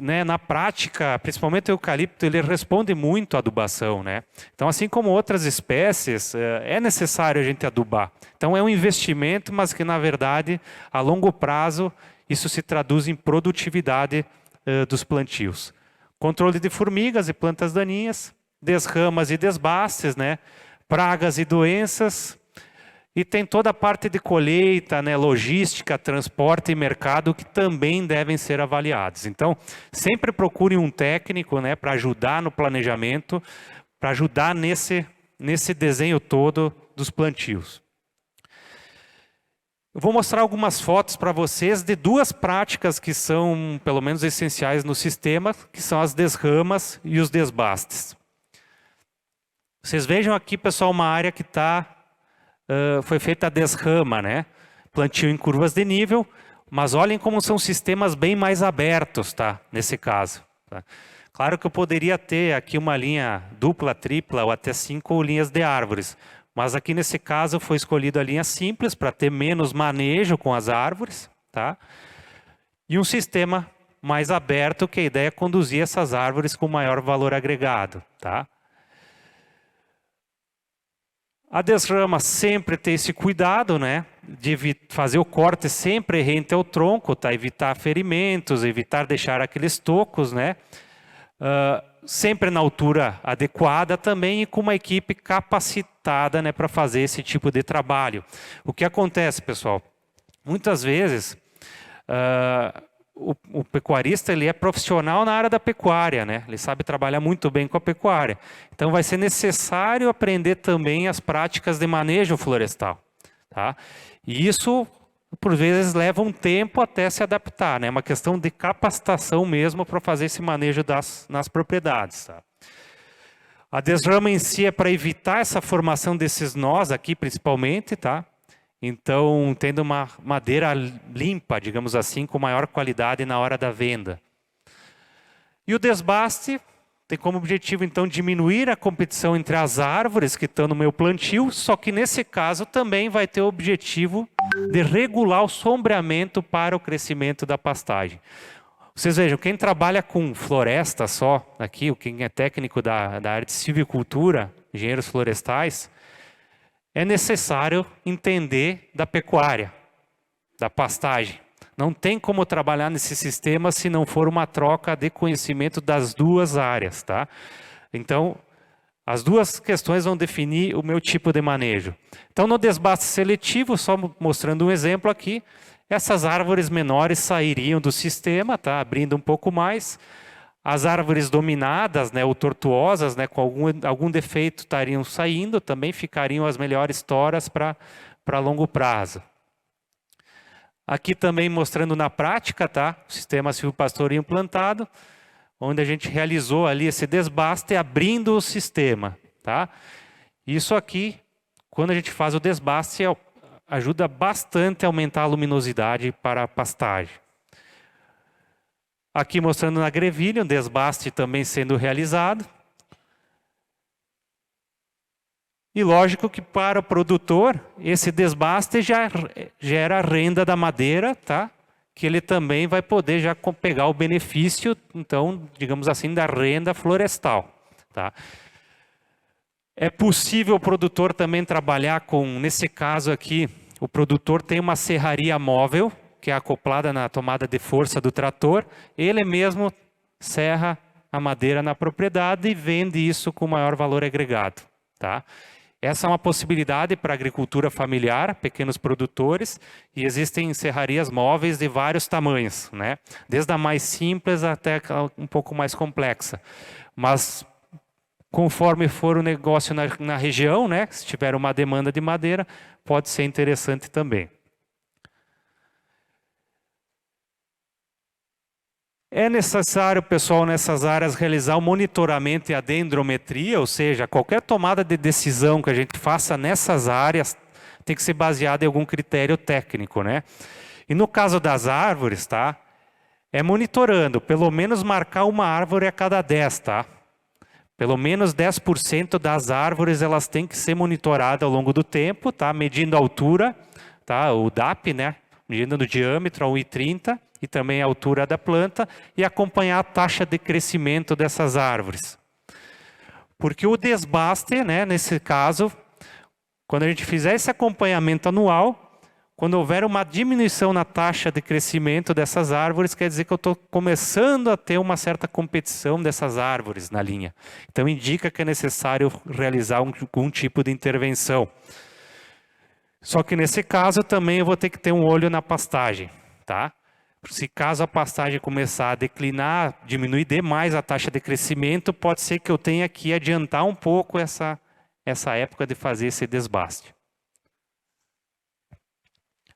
né, na prática, principalmente o eucalipto, ele responde muito à adubação, né? Então, assim como outras espécies, é necessário a gente adubar. Então, é um investimento, mas que, na verdade, a longo prazo, isso se traduz em produtividade dos plantios. Controle de formigas e plantas daninhas, desramas e desbastes, né? Pragas e doenças, e tem toda a parte de colheita, né, logística, transporte e mercado que também devem ser avaliados. Então, sempre procure um técnico, né, para ajudar no planejamento, para ajudar nesse desenho todo dos plantios. Eu vou mostrar algumas fotos para vocês de duas práticas que são, pelo menos, essenciais no sistema, que são as desramas e os desbastes. Vocês vejam aqui, pessoal, uma área que foi feita a desrama, né? Plantio em curvas de nível, mas olhem como são sistemas bem mais abertos, tá? Nesse caso. Tá? Claro que eu poderia ter aqui uma linha dupla, tripla ou até 5 linhas de árvores, mas aqui nesse caso foi escolhida a linha simples para ter menos manejo com as árvores, tá? E um sistema mais aberto, que a ideia é conduzir essas árvores com maior valor agregado, tá? A desrama sempre tem esse cuidado, né, de fazer o corte sempre rente ao tronco, tá? Evitar ferimentos, evitar deixar aqueles tocos, né? Sempre na altura adequada também e com uma equipe capacitada, né, para fazer esse tipo de trabalho. O que acontece, pessoal? Muitas vezes o pecuarista ele é profissional na área da pecuária, né? Ele sabe trabalhar muito bem com a pecuária. Então vai ser necessário aprender também as práticas de manejo florestal, tá? E isso, por vezes, leva um tempo até se adaptar, né? É uma questão de capacitação mesmo para fazer esse manejo nas propriedades, tá? A desrama em si é para evitar essa formação desses nós aqui, principalmente, tá? Então, tendo uma madeira limpa, digamos assim, com maior qualidade na hora da venda. E o desbaste tem como objetivo, então, diminuir a competição entre as árvores que estão no meu plantio, só que nesse caso também vai ter o objetivo de regular o sombreamento para o crescimento da pastagem. Vocês vejam, quem trabalha com floresta só, aqui, quem é técnico da área de silvicultura, engenheiros florestais, é necessário entender da pecuária, da pastagem. Não tem como trabalhar nesse sistema se não for uma troca de conhecimento das duas áreas, tá? Então, as duas questões vão definir o meu tipo de manejo. Então, no desbaste seletivo, só mostrando um exemplo aqui, essas árvores menores sairiam do sistema, tá? Abrindo um pouco mais. As árvores dominadas, né, ou tortuosas, né, com algum defeito estariam saindo, também ficariam as melhores toras para longo prazo. Aqui também mostrando na prática, tá, o sistema silvopastoril implantado, onde a gente realizou ali esse desbaste abrindo o sistema, tá? Isso aqui, quando a gente faz o desbaste, ajuda bastante a aumentar a luminosidade para a pastagem. Aqui mostrando na grevilha, um desbaste também sendo realizado. E lógico que para o produtor, esse desbaste já gera a renda da madeira, tá? Que ele também vai poder já pegar o benefício, então, digamos assim, da renda florestal, tá? É possível o produtor também trabalhar com, nesse caso aqui, o produtor tem uma serraria móvel, que é acoplada na tomada de força do trator, ele mesmo serra a madeira na propriedade e vende isso com maior valor agregado, tá? Essa é uma possibilidade para a agricultura familiar, pequenos produtores, e existem serrarias móveis de vários tamanhos, né? Desde a mais simples até um pouco mais complexa. Mas conforme for o negócio na região, né? Se tiver uma demanda de madeira, pode ser interessante também. É necessário, pessoal, nessas áreas realizar o monitoramento e a dendrometria, ou seja, qualquer tomada de decisão que a gente faça nessas áreas tem que ser baseada em algum critério técnico, né? E no caso das árvores, tá? É monitorando, pelo menos marcar uma árvore a cada 10, tá? Pelo menos 10% das árvores elas têm que ser monitoradas ao longo do tempo, tá? Medindo a altura, tá? O DAP, né? Medindo no diâmetro a 1,30 e também a altura da planta e acompanhar a taxa de crescimento dessas árvores. Porque o desbaste, né, nesse caso, quando a gente fizer esse acompanhamento anual, quando houver uma diminuição na taxa de crescimento dessas árvores, quer dizer que eu estou começando a ter uma certa competição dessas árvores na linha. Então indica que é necessário realizar algum tipo de intervenção. Só que nesse caso também eu vou ter que ter um olho na pastagem, tá? Se caso a pastagem começar a declinar, diminuir demais a taxa de crescimento, pode ser que eu tenha que adiantar um pouco essa época de fazer esse desbaste.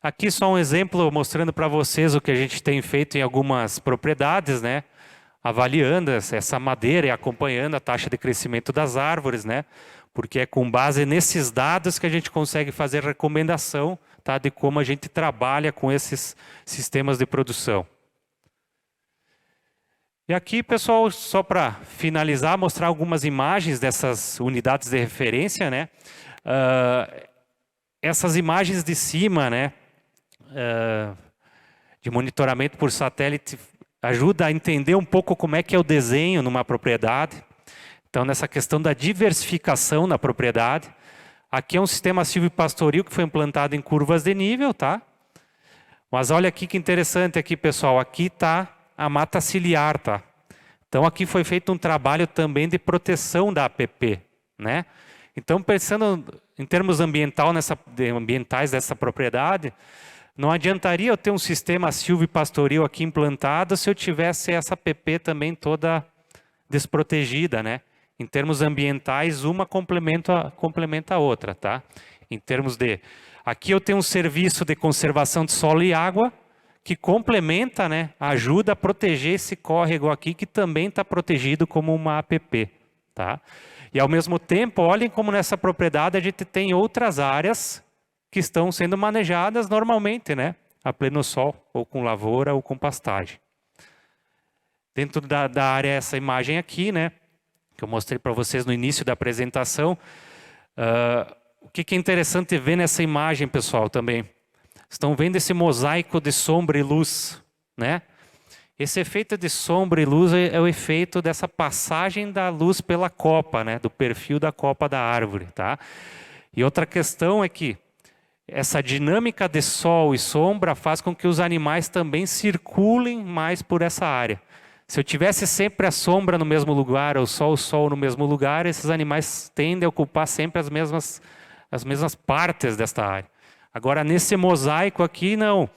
Aqui só um exemplo mostrando para vocês o que a gente tem feito em algumas propriedades, né? Avaliando essa madeira e acompanhando a taxa de crescimento das árvores, né? Porque é com base nesses dados que a gente consegue fazer recomendação, tá, de como a gente trabalha com esses sistemas de produção. E aqui, pessoal, só para finalizar, mostrar algumas imagens dessas unidades de referência, né? Essas imagens de cima, né? De monitoramento por satélite, ajuda a entender um pouco como é que é o desenho numa propriedade. Então, nessa questão da diversificação na propriedade. Aqui é um sistema silvopastoril que foi implantado em curvas de nível, tá? Mas olha aqui que interessante aqui, pessoal. Aqui está a mata ciliar, tá? Então, aqui foi feito um trabalho também de proteção da APP, né? Então, pensando em termos ambientais dessa propriedade, não adiantaria eu ter um sistema silvopastoril aqui implantado se eu tivesse essa APP também toda desprotegida, né? Em termos ambientais, uma complementa a outra, tá? Em termos de... Aqui eu tenho um serviço de conservação de solo e água que complementa, né? Ajuda a proteger esse córrego aqui que também está protegido como uma APP, tá? E ao mesmo tempo, olhem como nessa propriedade a gente tem outras áreas que estão sendo manejadas normalmente, né? A pleno sol, ou com lavoura, ou com pastagem. Dentro da área, essa imagem aqui, né? Que eu mostrei para vocês no início da apresentação. O que é interessante ver nessa imagem, pessoal, também. Estão vendo esse mosaico de sombra e luz, né? Esse efeito de sombra e luz é o efeito dessa passagem da luz pela copa, né? Do perfil da copa da árvore, tá? E outra questão é que essa dinâmica de sol e sombra faz com que os animais também circulem mais por essa área. Se eu tivesse sempre a sombra no mesmo lugar, ou só o sol no mesmo lugar, esses animais tendem a ocupar sempre as mesmas partes desta área. Agora, nesse mosaico aqui, não.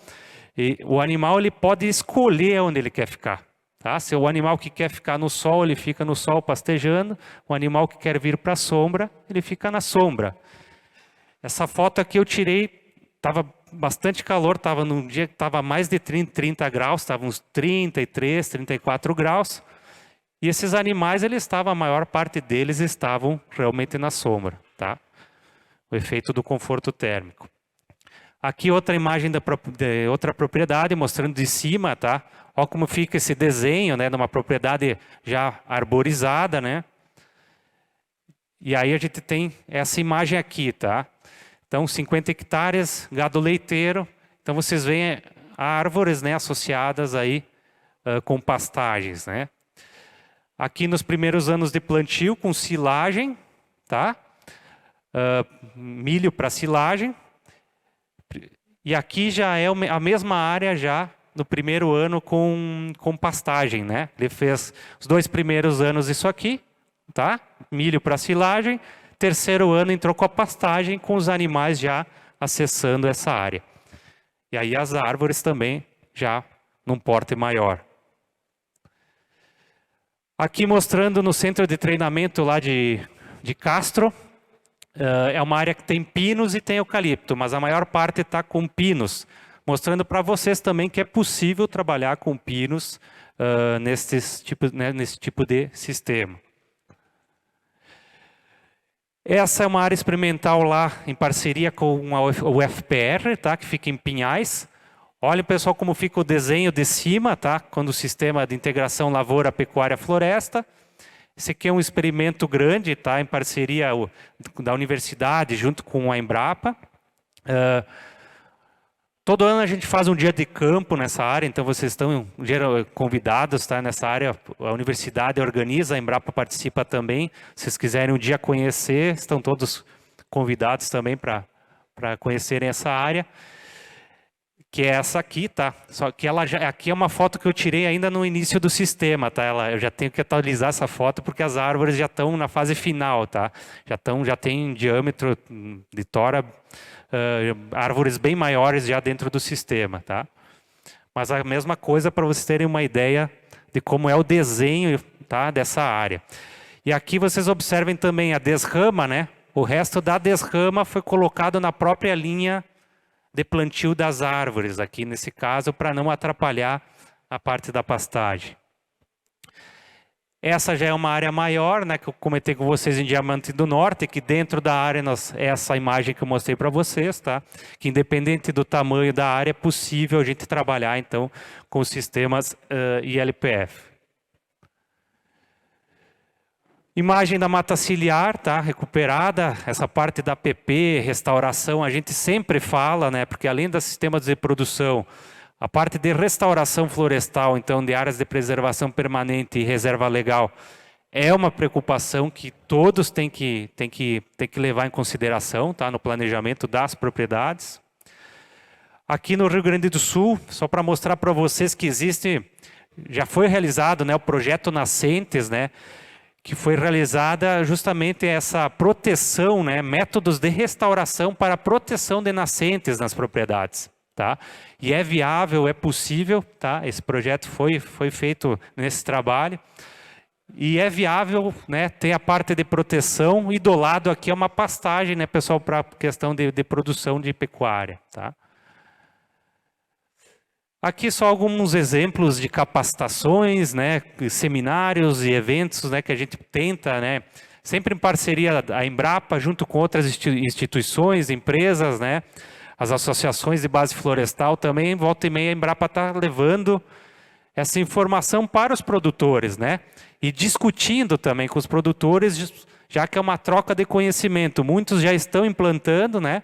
E o animal ele pode escolher onde ele quer ficar. Tá? Se o animal que quer ficar no sol, ele fica no sol pastejando. O animal que quer vir para a sombra, ele fica na sombra. Essa foto aqui eu tirei, estava bastante calor, estava num dia que estava mais de 30 graus, estava uns 33, 34 graus. E esses animais, a maior parte deles estavam realmente na sombra, tá? O efeito do conforto térmico. Aqui outra imagem de outra propriedade, mostrando de cima, tá? Olha como fica esse desenho, né? Numa propriedade já arborizada, né? E aí a gente tem essa imagem aqui, tá? Então, 50 hectares, gado leiteiro. Então, vocês veem árvores, né, associadas aí com pastagens, né? Aqui nos primeiros anos de plantio, com silagem, tá? Milho para silagem. E aqui já é a mesma área já no primeiro ano com pastagem, né? Ele fez os 2 primeiros anos isso aqui, tá? Milho para silagem. terceiro ano entrou com a pastagem, com os animais já acessando essa área. E aí as árvores também já num porte maior. Aqui mostrando no centro de treinamento lá de Castro, é uma área que tem pinos e tem eucalipto, mas a maior parte está com pinos, mostrando para vocês também que é possível trabalhar com pinos nesse tipo de sistema. Essa é uma área experimental lá em parceria com o UFPR, tá? Que fica em Pinhais. Olha, pessoal, como fica o desenho de cima, tá? Quando o sistema de integração lavoura, pecuária, floresta. Esse aqui é um experimento grande, tá? Em parceria da universidade junto com a Embrapa. Todo ano a gente faz um dia de campo nessa área, então vocês estão convidados, tá? Nessa área, a universidade organiza, a Embrapa participa também. Se vocês quiserem um dia conhecer, estão todos convidados também para conhecerem essa área. Que é essa aqui, tá? Só que aqui é uma foto que eu tirei ainda no início do sistema, tá? Eu já tenho que atualizar essa foto porque as árvores já estão na fase final, tá? Já tem diâmetro de tora, árvores bem maiores já dentro do sistema, tá? Mas a mesma coisa para vocês terem uma ideia de como é o desenho, tá? Dessa área. E aqui vocês observem também a desrama, né? O resto da desrama foi colocado na própria linha de plantio das árvores, aqui nesse caso, para não atrapalhar a parte da pastagem. Essa já é uma área maior, né, que eu comentei com vocês em Diamante do Norte, que dentro da área, essa imagem que eu mostrei para vocês, tá? Que independente do tamanho da área, é possível a gente trabalhar, então, com os sistemas ILPF. Imagem da mata ciliar, tá? Recuperada, essa parte da PP, restauração, a gente sempre fala, né? Porque além dos sistemas de produção, a parte de restauração florestal, então de áreas de preservação permanente e reserva legal, é uma preocupação que todos têm que levar em consideração, tá? No planejamento das propriedades. Aqui no Rio Grande do Sul, só para mostrar para vocês que existe, já foi realizado, né, o projeto Nascentes, né? Que foi realizada justamente essa proteção, né, métodos de restauração para proteção de nascentes nas propriedades, tá? E é viável, é possível, tá? Esse projeto foi feito nesse trabalho e é viável, né, ter a parte de proteção e do lado aqui é uma pastagem, né, pessoal, para questão de produção de pecuária, tá? Aqui só alguns exemplos de capacitações, né, seminários e eventos, né, que a gente tenta, né, sempre em parceria a Embrapa, junto com outras instituições, empresas, né, as associações de base florestal também, volta e meia a Embrapa está levando essa informação para os produtores, né, e discutindo também com os produtores, já que é uma troca de conhecimento. Muitos já estão implantando, né,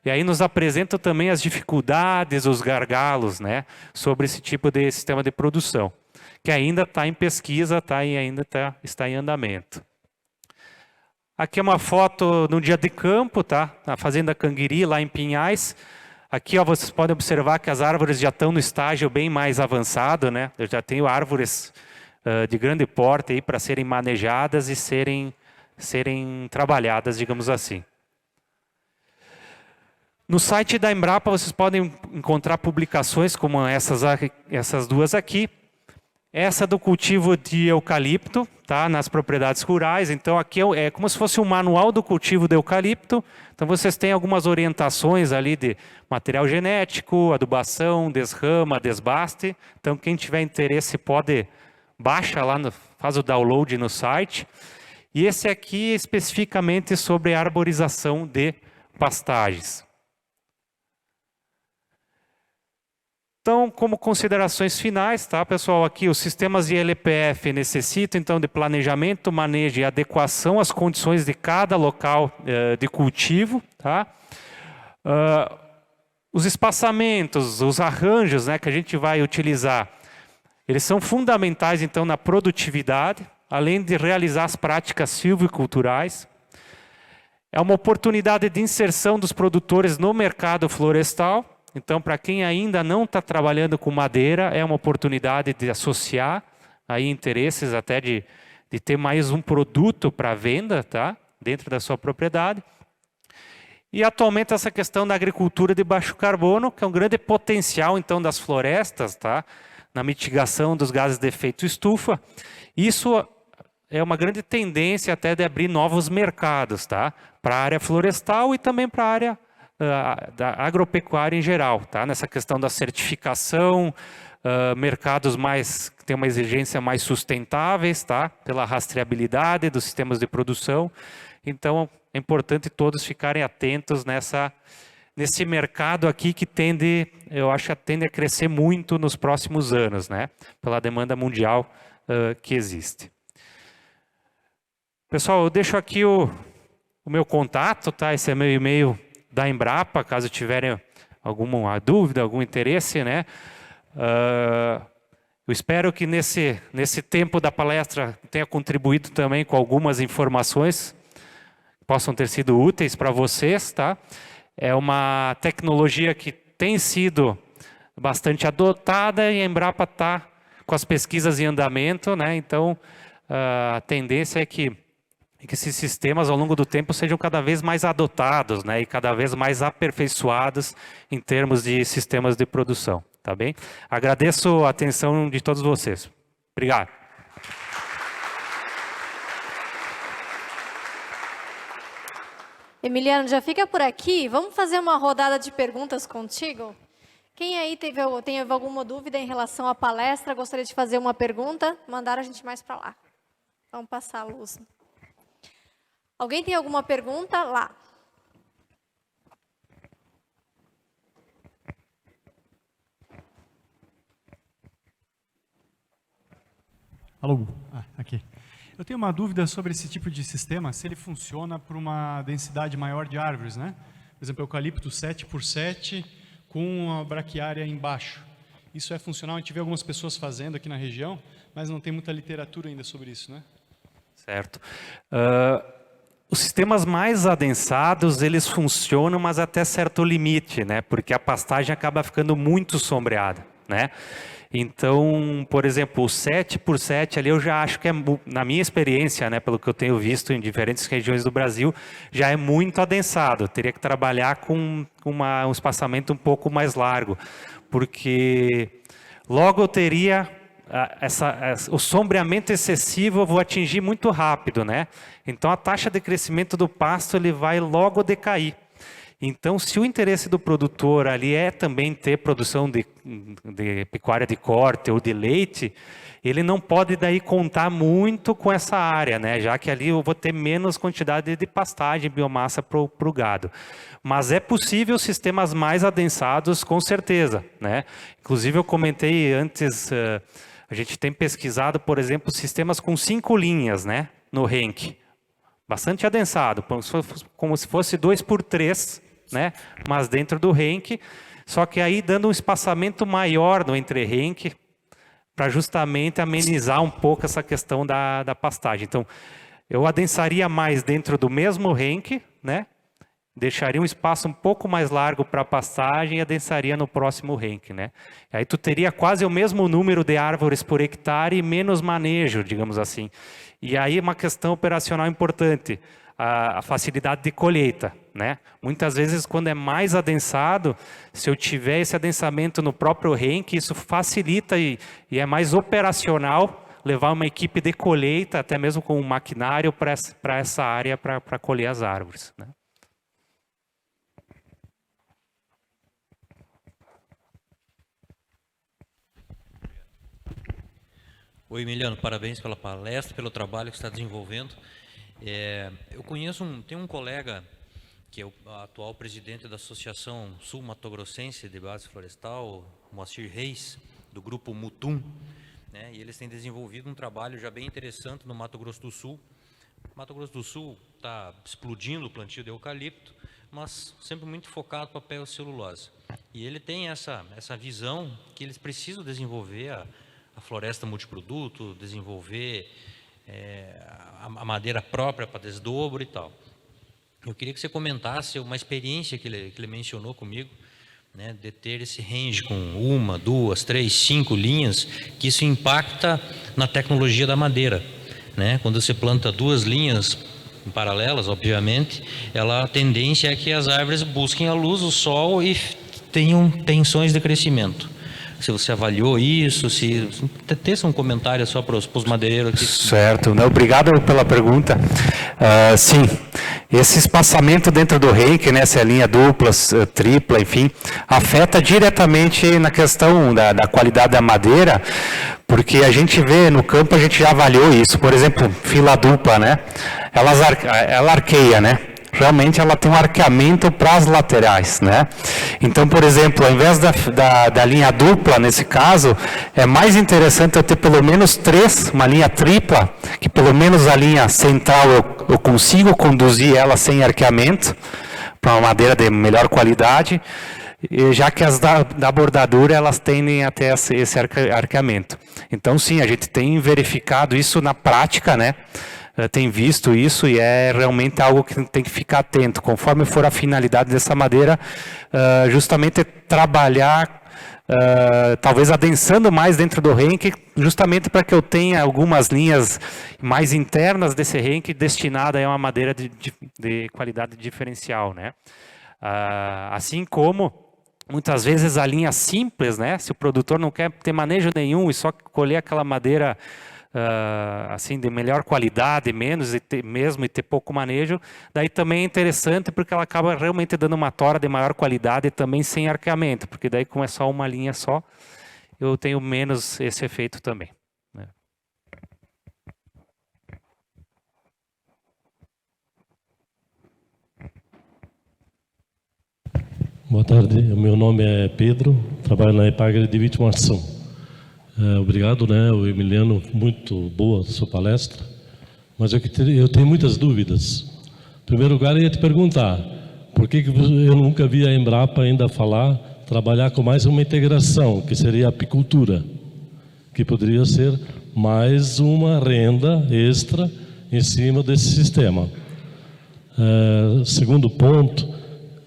e aí nos apresentam também as dificuldades, os gargalos, né, sobre esse tipo de sistema de produção, que ainda está em pesquisa, tá, e ainda está em andamento. Aqui é uma foto no dia de campo, tá, na Fazenda Canguiri, lá em Pinhais. Aqui, ó, vocês podem observar que as árvores já estão no estágio bem mais avançado, né? Eu já tenho árvores de grande porte aí para serem manejadas e serem trabalhadas, digamos assim. No site da Embrapa vocês podem encontrar publicações como essas duas aqui. Essa do cultivo de eucalipto, tá, nas propriedades rurais. Então aqui é como se fosse um manual do cultivo de eucalipto. Então vocês têm algumas orientações ali de material genético, adubação, desrama, desbaste. Então quem tiver interesse baixa lá, faz o download no site. E esse aqui especificamente sobre arborização de pastagens. Então, como considerações finais, tá, pessoal, aqui os sistemas de LPF necessitam então de planejamento, manejo e adequação às condições de cada local de cultivo, tá? Os espaçamentos, os arranjos, né, que a gente vai utilizar, eles são fundamentais então na produtividade, além de realizar as práticas silviculturais. É uma oportunidade de inserção dos produtores no mercado florestal. Então, para quem ainda não está trabalhando com madeira, é uma oportunidade de associar aí interesses até de ter mais um produto para venda, tá? dentro da sua propriedade. E atualmente essa questão da agricultura de baixo carbono, que é um grande potencial então das florestas, tá? Na mitigação dos gases de efeito estufa. Isso é uma grande tendência até de abrir novos mercados, tá? Para a área florestal e também para a área da agropecuária em geral, tá? Nessa questão da certificação, mercados que têm uma exigência mais sustentáveis, tá? Pela rastreabilidade dos sistemas de produção. Então, é importante todos ficarem atentos nesse mercado aqui que eu acho que tende a crescer muito nos próximos anos, né? Pela demanda mundial que existe. Pessoal, eu deixo aqui o meu contato, tá? Esse é meu e-mail da Embrapa, caso tiverem alguma dúvida, algum interesse, né? Eu espero que nesse tempo da palestra tenha contribuído também com algumas informações que possam ter sido úteis para vocês, tá? É uma tecnologia que tem sido bastante adotada e a Embrapa está com as pesquisas em andamento, né? Então, a tendência é que esses sistemas, ao longo do tempo, sejam cada vez mais adotados, né? E cada vez mais aperfeiçoados em termos de sistemas de produção, tá bem? Agradeço a atenção de todos vocês. Obrigado. Emiliano, já fica por aqui. Vamos fazer uma rodada de perguntas contigo? Quem aí teve alguma dúvida em relação à palestra, gostaria de fazer uma pergunta? Mandaram a gente mais para lá. Vamos passar a luz. Alguém tem alguma pergunta? Lá. Alô? Aqui. Eu tenho uma dúvida sobre esse tipo de sistema, se ele funciona para uma densidade maior de árvores, né? Por exemplo, eucalipto 7x7 com uma braquiária embaixo. Isso é funcional? A gente vê algumas pessoas fazendo aqui na região, mas não tem muita literatura ainda sobre isso, né? Certo. Os sistemas mais adensados, eles funcionam, mas até certo limite, né? Porque a pastagem acaba ficando muito sombreada, né? Então, por exemplo, o 7x7 ali eu já acho que na minha experiência, né, pelo que eu tenho visto em diferentes regiões do Brasil, já é muito adensado. Eu teria que trabalhar com um espaçamento um pouco mais largo, porque logo eu teria o sombreamento excessivo, eu vou atingir muito rápido, né? Então a taxa de crescimento do pasto ele vai logo decair. Então, se o interesse do produtor ali é também ter produção de pecuária de corte ou de leite, ele não pode daí contar muito com essa área, né? Já que ali eu vou ter menos quantidade de pastagem, biomassa para o gado. Mas é possível sistemas mais adensados, com certeza, né? Inclusive eu comentei antes, a gente tem pesquisado, por exemplo, sistemas com 5 linhas, né? No Henk. Bastante adensado, como se fosse 2x3, né? Mas dentro do Henk, só que aí dando um espaçamento maior no entre Henk, para justamente amenizar um pouco essa questão da pastagem. Então, eu adensaria mais dentro do mesmo Henk, né? Deixaria um espaço um pouco mais largo para a pastagem e adensaria no próximo Henk, né? Aí tu teria quase o mesmo número de árvores por hectare e menos manejo, digamos assim. E aí uma questão operacional importante, a facilidade de colheita, né? Muitas vezes quando é mais adensado, se eu tiver esse adensamento no próprio Henk, isso facilita e é mais operacional levar uma equipe de colheita, até mesmo com um maquinário para essa área, para colher as árvores, né? Oi, Emiliano, parabéns pela palestra, pelo trabalho que está desenvolvendo. Eu tenho um colega que é o atual presidente da Associação Sul-Mato-Grossense de Base Florestal, Moacir Reis, do grupo Mutum, né? E eles têm desenvolvido um trabalho já bem interessante no Mato Grosso do Sul. Mato Grosso do Sul está explodindo o plantio de eucalipto, mas sempre muito focado no papel e celulose. E ele tem essa visão que eles precisam desenvolver a floresta multiproduto, desenvolver a madeira própria para desdobro e tal. Eu queria que você comentasse uma experiência que ele mencionou comigo, né, de ter esse range com 1, 2, 3, 5 linhas, que isso impacta na tecnologia da madeira, né? Quando você planta 2 linhas em paralelas, obviamente, a tendência é que as árvores busquem a luz, o sol e tenham tensões de crescimento. Se você avaliou isso, se ter um comentário só para os madeireiros aqui. Certo, obrigado pela pergunta. Sim, esse espaçamento dentro do reiki, né, se é linha dupla, tripla, enfim, afeta diretamente na questão da qualidade da madeira, porque a gente vê no campo, a gente já avaliou isso. Por exemplo, fila dupla, né, ela arqueia, né? Realmente ela tem um arqueamento para as laterais, né? Então, por exemplo, ao invés da linha dupla, nesse caso, é mais interessante eu ter pelo menos 3, uma linha tripla, que pelo menos a linha central eu consigo conduzir ela sem arqueamento, para uma madeira de melhor qualidade, já que as da bordadura, elas tendem a ter esse arqueamento. Então, sim, a gente tem verificado isso na prática, né? Tem visto isso e é realmente algo que tem que ficar atento. Conforme for a finalidade dessa madeira, justamente trabalhar, talvez adensando mais dentro do renque, justamente para que eu tenha algumas linhas mais internas desse renque destinada a uma madeira de qualidade diferencial, né? Assim como muitas vezes a linha simples, né? Se o produtor não quer ter manejo nenhum e só colher aquela madeira assim, de melhor qualidade, menos e ter pouco manejo, daí também é interessante porque ela acaba realmente dando uma tora de maior qualidade também sem arqueamento, porque daí como é só uma linha só, eu tenho menos esse efeito também, né? Boa tarde, meu nome é Pedro, trabalho na Epagre de Vitimação. Obrigado, né, o Emiliano, muito boa a sua palestra, mas eu tenho muitas dúvidas. Em primeiro lugar, eu ia te perguntar, por que eu nunca vi a Embrapa ainda trabalhar com mais uma integração, que seria a apicultura, que poderia ser mais uma renda extra em cima desse sistema. Segundo ponto,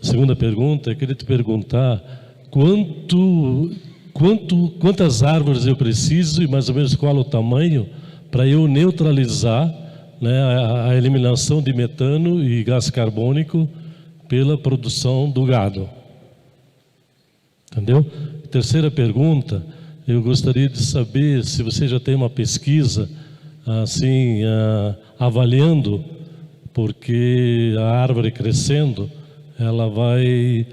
segunda pergunta, eu queria te perguntar quantas árvores eu preciso e mais ou menos qual o tamanho para eu neutralizar, né, a eliminação de metano e gás carbônico pela produção do gado. Entendeu? Terceira pergunta, eu gostaria de saber se você já tem uma pesquisa assim, avaliando, porque a árvore crescendo, ela vai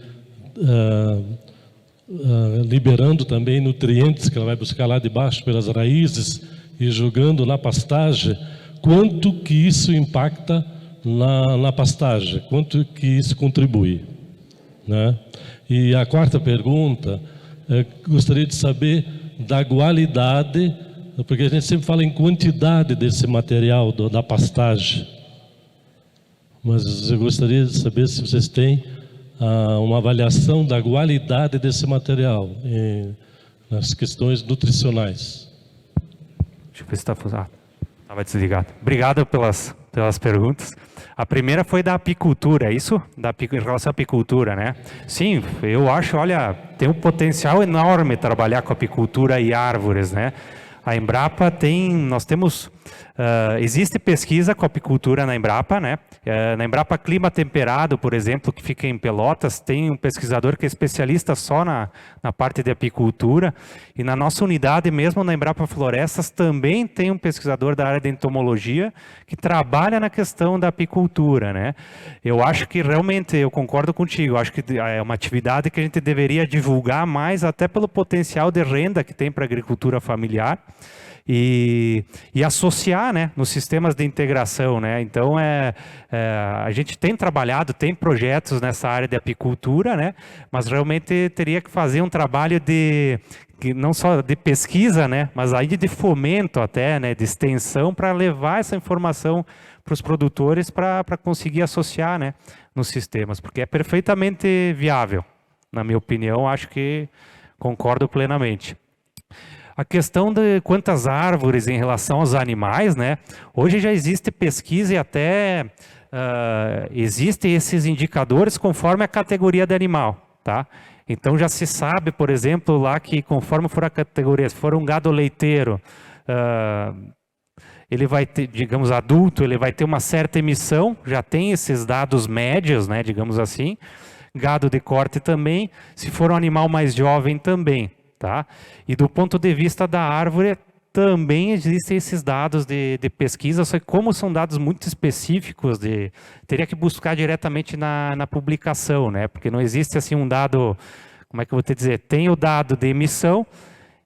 liberando também nutrientes que ela vai buscar lá de baixo pelas raízes e jogando na pastagem. Quanto que isso impacta na pastagem? Quanto que isso contribui, né? E a quarta pergunta, gostaria de saber da qualidade, porque a gente sempre fala em quantidade desse material da pastagem, mas eu gostaria de saber se vocês têm uma avaliação da qualidade desse material nas questões nutricionais. Deixa eu ver se estava desligado. Obrigado pelas perguntas. A primeira foi da apicultura, é isso? Em relação à apicultura, né? Sim, eu acho, olha, tem um potencial enorme trabalhar com apicultura e árvores, né? A Embrapa nós temos, existe pesquisa com apicultura na Embrapa, né? Na Embrapa Clima Temperado, por exemplo, que fica em Pelotas, tem um pesquisador que é especialista só na parte de apicultura, e na nossa unidade mesmo, na Embrapa Florestas, também tem um pesquisador da área de entomologia que trabalha na questão da apicultura, né? Eu acho que realmente, eu concordo contigo, eu acho que é uma atividade que a gente deveria divulgar mais, até pelo potencial de renda que tem para a agricultura familiar, e associar, né, nos sistemas de integração, né? Então a gente tem trabalhado, tem projetos nessa área de apicultura, né? Mas realmente teria que fazer um trabalho não só de pesquisa, né, mas aí de fomento até, né, de extensão, para levar essa informação para os produtores para conseguir associar, né, nos sistemas, porque é perfeitamente viável, na minha opinião, acho que concordo plenamente. A questão de quantas árvores em relação aos animais, né? Hoje já existe pesquisa e até existem esses indicadores conforme a categoria de animal, tá? Então já se sabe, por exemplo, lá que conforme for a categoria, se for um gado leiteiro, ele vai ter, digamos, adulto, ele vai ter uma certa emissão, já tem esses dados médios, né, digamos assim. Gado de corte também, se for um animal mais jovem também, tá? E do ponto de vista da árvore, também existem esses dados de pesquisa, só que como são dados muito específicos, teria que buscar diretamente na publicação, né? Porque não existe assim um dado, como é que eu vou te dizer, tem o dado de emissão,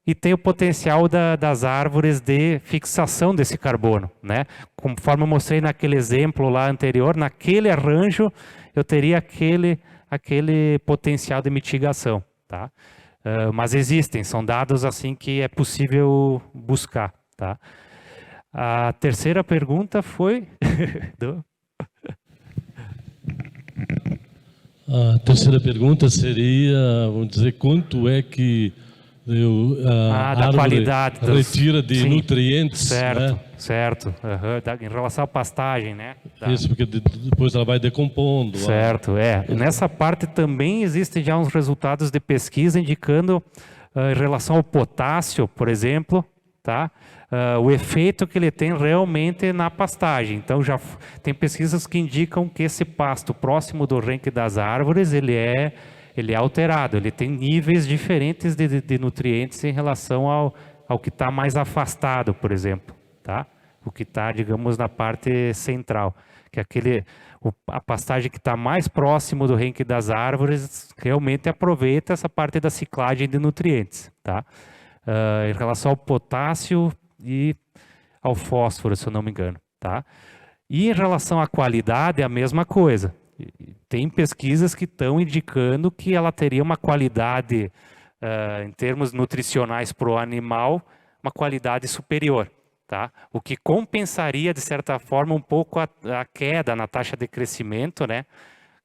e tem o potencial das árvores de fixação desse carbono, né? Conforme eu mostrei naquele exemplo lá anterior, naquele arranjo eu teria aquele potencial de mitigação, tá? Mas existem, são dados assim que é possível buscar, tá? A terceira pergunta foi A terceira pergunta seria, vamos dizer, quanto é que a da árvore qualidade retira de sim, nutrientes, certo, né? certo, em relação à pastagem, né? Isso, porque depois ela vai decompondo. Certo, nessa parte também existem já uns resultados de pesquisa indicando em relação ao potássio, por exemplo, tá? O efeito que ele tem realmente na pastagem. Então já tem pesquisas que indicam que esse pasto próximo do renque das árvores, ele é alterado, ele tem níveis diferentes de nutrientes em relação ao que está mais afastado, por exemplo, tá? O que está, digamos, na parte central, que é a pastagem que está mais próximo do renque das árvores realmente aproveita essa parte da ciclagem de nutrientes, tá? Em relação ao potássio e ao fósforo, se eu não me engano, tá? E em relação à qualidade, é a mesma coisa. Tem pesquisas que estão indicando que ela teria uma qualidade, em termos nutricionais para o animal, uma qualidade superior, tá? O que compensaria, de certa forma, um pouco a queda na taxa de crescimento, né?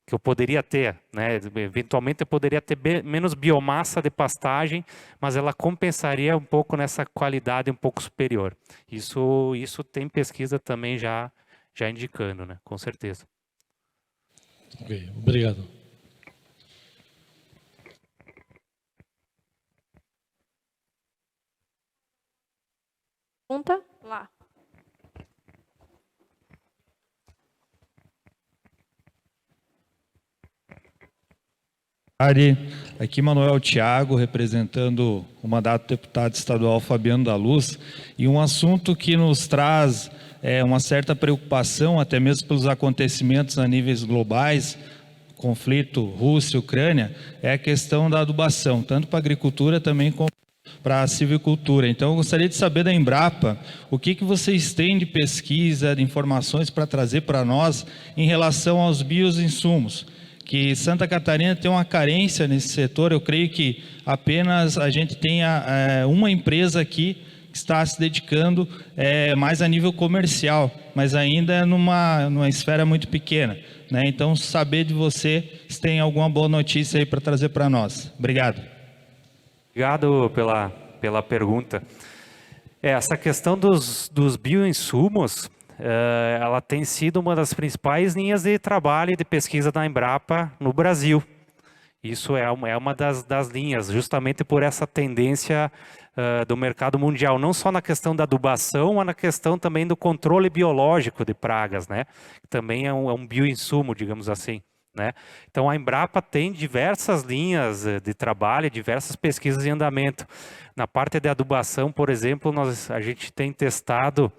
Que eu poderia ter, né? Eventualmente eu poderia ter menos biomassa de pastagem, mas ela compensaria um pouco nessa qualidade um pouco superior. Isso tem pesquisa também já indicando, né? Com certeza. Ok, obrigado. Pergunta? Lá. Aqui Manuel Thiago, representando o mandato do deputado estadual Fabiano da Luz, e um assunto que nos traz uma certa preocupação, até mesmo pelos acontecimentos a níveis globais, conflito Rússia-Ucrânia, é a questão da adubação, tanto para a agricultura também como para a silvicultura. Então, eu gostaria de saber da Embrapa, o que vocês têm de pesquisa, de informações para trazer para nós em relação aos bioinsumos, que Santa Catarina tem uma carência nesse setor. Eu creio que apenas a gente tenha uma empresa aqui que está se dedicando mais a nível comercial, mas ainda numa esfera muito pequena, né? Então, saber de você se tem alguma boa notícia aí para trazer para nós. Obrigado. Obrigado pela pergunta. Essa questão dos bioinsumos, ela tem sido uma das principais linhas de trabalho e de pesquisa da Embrapa no Brasil. Isso é uma das linhas, justamente por essa tendência do mercado mundial, não só na questão da adubação, mas na questão também do controle biológico de pragas, né? Também é um bioinsumo, digamos assim, né? Então a Embrapa tem diversas linhas de trabalho, diversas pesquisas em andamento. Na parte de adubação, por exemplo, a gente tem testado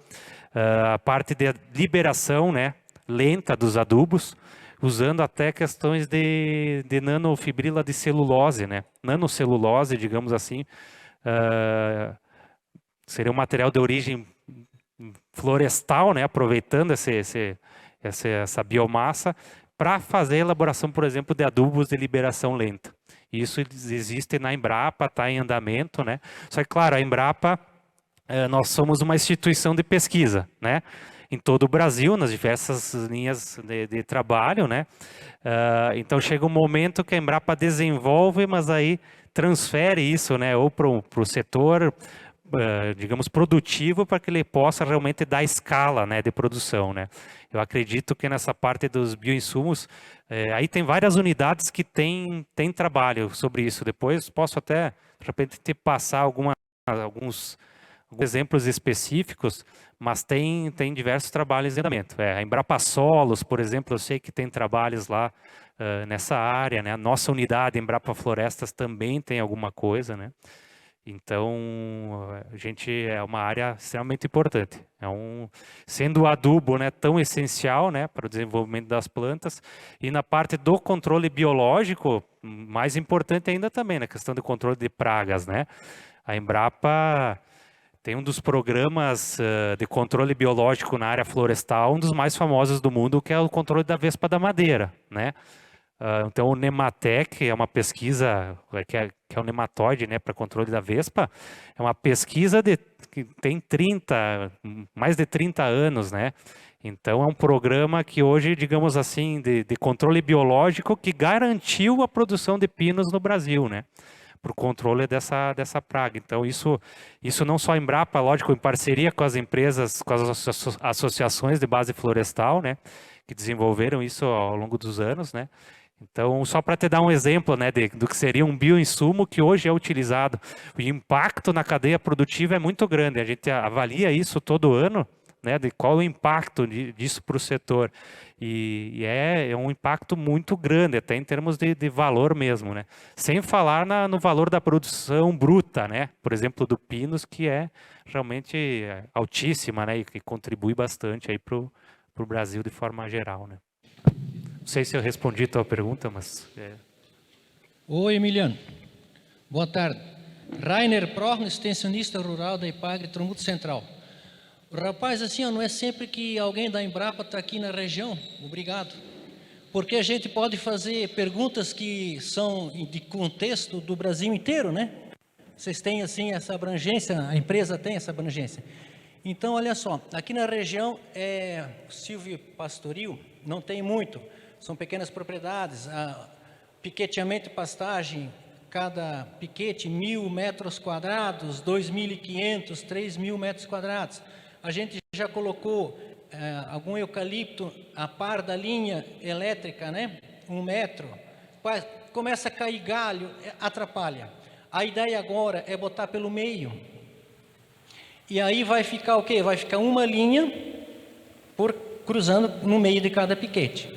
a parte de liberação, né, lenta dos adubos, usando até questões de nanofibrila de celulose, né? Nanocelulose, digamos assim, seria um material de origem florestal, né? Aproveitando essa biomassa para fazer a elaboração, por exemplo, de adubos de liberação lenta. Isso existe na Embrapa, está em andamento, né? Só que, claro, a Embrapa, nós somos uma instituição de pesquisa, né? Em todo o Brasil, nas diversas linhas de trabalho, né? Então chega um momento que a Embrapa desenvolve, mas aí transfere isso, né? Ou para o setor, digamos, produtivo, para que ele possa realmente dar escala, né, de produção, né? Eu acredito que nessa parte dos bioinsumos, aí tem várias unidades que têm trabalho sobre isso. Depois posso até, de repente, passar alguns exemplos específicos, mas tem diversos trabalhos em andamento. A Embrapa Solos, por exemplo, eu sei que tem trabalhos lá nessa área, né? A nossa unidade Embrapa Florestas também tem alguma coisa, né? Então, a gente é uma área extremamente importante. Sendo o adubo, né, tão essencial, né, para o desenvolvimento das plantas, e na parte do controle biológico, mais importante ainda também, na questão do controle de pragas, né? A Embrapa tem um dos programas de controle biológico na área florestal, um dos mais famosos do mundo, que é o controle da vespa da madeira, né? Então, o Nematec é uma pesquisa, que é o nematóide, né, para controle da vespa, é uma pesquisa que tem mais de 30 anos, né? Então, é um programa que hoje, digamos assim, de controle biológico que garantiu a produção de pinos no Brasil, né? Para o controle dessa praga. Então, isso não só a Embrapa, lógico, em parceria com as empresas, com as associações de base florestal, né, que desenvolveram isso ao longo dos anos, né? Então, só para te dar um exemplo, né, do que seria um bioinsumo que hoje é utilizado, o impacto na cadeia produtiva é muito grande. A gente avalia isso todo ano, né, de qual é o impacto disso para o setor. E é um impacto muito grande, até em termos de valor mesmo, né? Sem falar no valor da produção bruta, né? Por exemplo, do Pinos, que é realmente altíssima, né? E que contribui bastante aí para o Brasil de forma geral, né? Não sei se eu respondi a tua pergunta, mas... Oi, Emiliano. Boa tarde. Rainer Prochn, extensionista rural da Ipagre, Trombuto Central. Rapaz, assim, não é sempre que alguém da Embrapa está aqui na região. Obrigado. Porque a gente pode fazer perguntas que são de contexto do Brasil inteiro, né? Vocês têm, assim, essa abrangência, a empresa tem essa abrangência. Então, olha só, aqui na região é silvopastoril, não tem muito. São pequenas propriedades, piqueteamento e pastagem, cada piquete 1.000 metros quadrados, 2.500, 3.000 metros quadrados. A gente já colocou algum eucalipto a par da linha elétrica, né? 1 metro. Começa a cair galho, atrapalha. A ideia agora é botar pelo meio. E aí vai ficar o quê? Vai ficar uma linha cruzando no meio de cada piquete.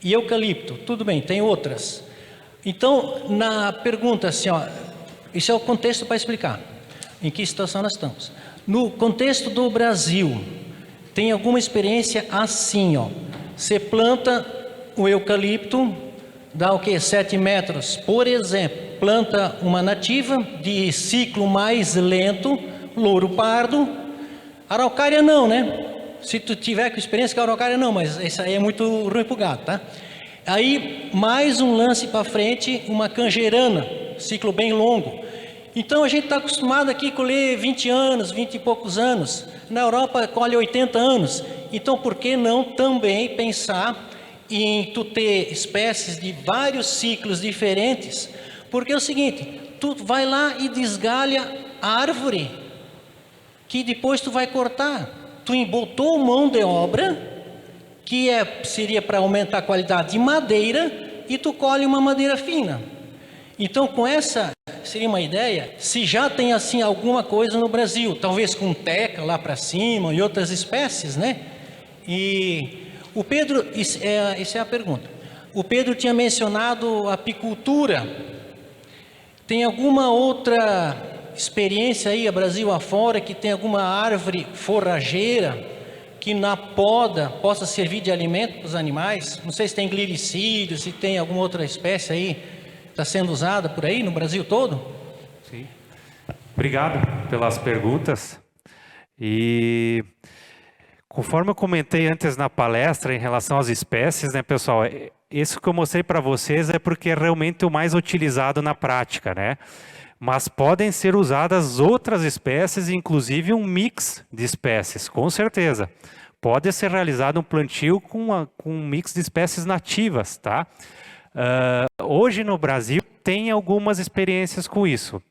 E eucalipto, tudo bem, tem outras. Então, na pergunta assim, ó, isso é o contexto para explicar em que situação nós estamos. No contexto do Brasil, tem alguma experiência assim, ó. Você planta o eucalipto, dá o quê? 7 metros. Por exemplo, planta uma nativa de ciclo mais lento, louro pardo. Araucária não, né? Se tu tiver com experiência com a araucária, não, mas isso aí é muito ruim pro gato, tá? Aí, mais um lance para frente, uma canjerana, ciclo bem longo. Então, a gente está acostumado aqui a colher 20 anos, 20 e poucos anos. Na Europa, colhe 80 anos. Então, por que não também pensar em tu ter espécies de vários ciclos diferentes? Porque é o seguinte, tu vai lá e desgalha a árvore, que depois tu vai cortar. Tu botou mão de obra, que seria para aumentar a qualidade de madeira, e tu colhe uma madeira fina. Então, com essa, seria uma ideia, se já tem assim alguma coisa no Brasil, talvez com teca lá para cima e outras espécies, né? E o Pedro, essa é a pergunta. O Pedro tinha mencionado a apicultura. Tem alguma outra experiência aí, a Brasil afora, que tem alguma árvore forrageira que na poda possa servir de alimento para os animais? Não sei se tem gliricídio, se tem alguma outra espécie aí está sendo usada por aí no Brasil todo? Sim. Obrigado pelas perguntas. E conforme eu comentei antes na palestra em relação às espécies, né, pessoal, isso que eu mostrei para vocês é porque é realmente o mais utilizado na prática, né? Mas podem ser usadas outras espécies, inclusive um mix de espécies, com certeza. Pode ser realizado um plantio com um mix de espécies nativas, tá? Hoje no Brasil tem algumas experiências com isso,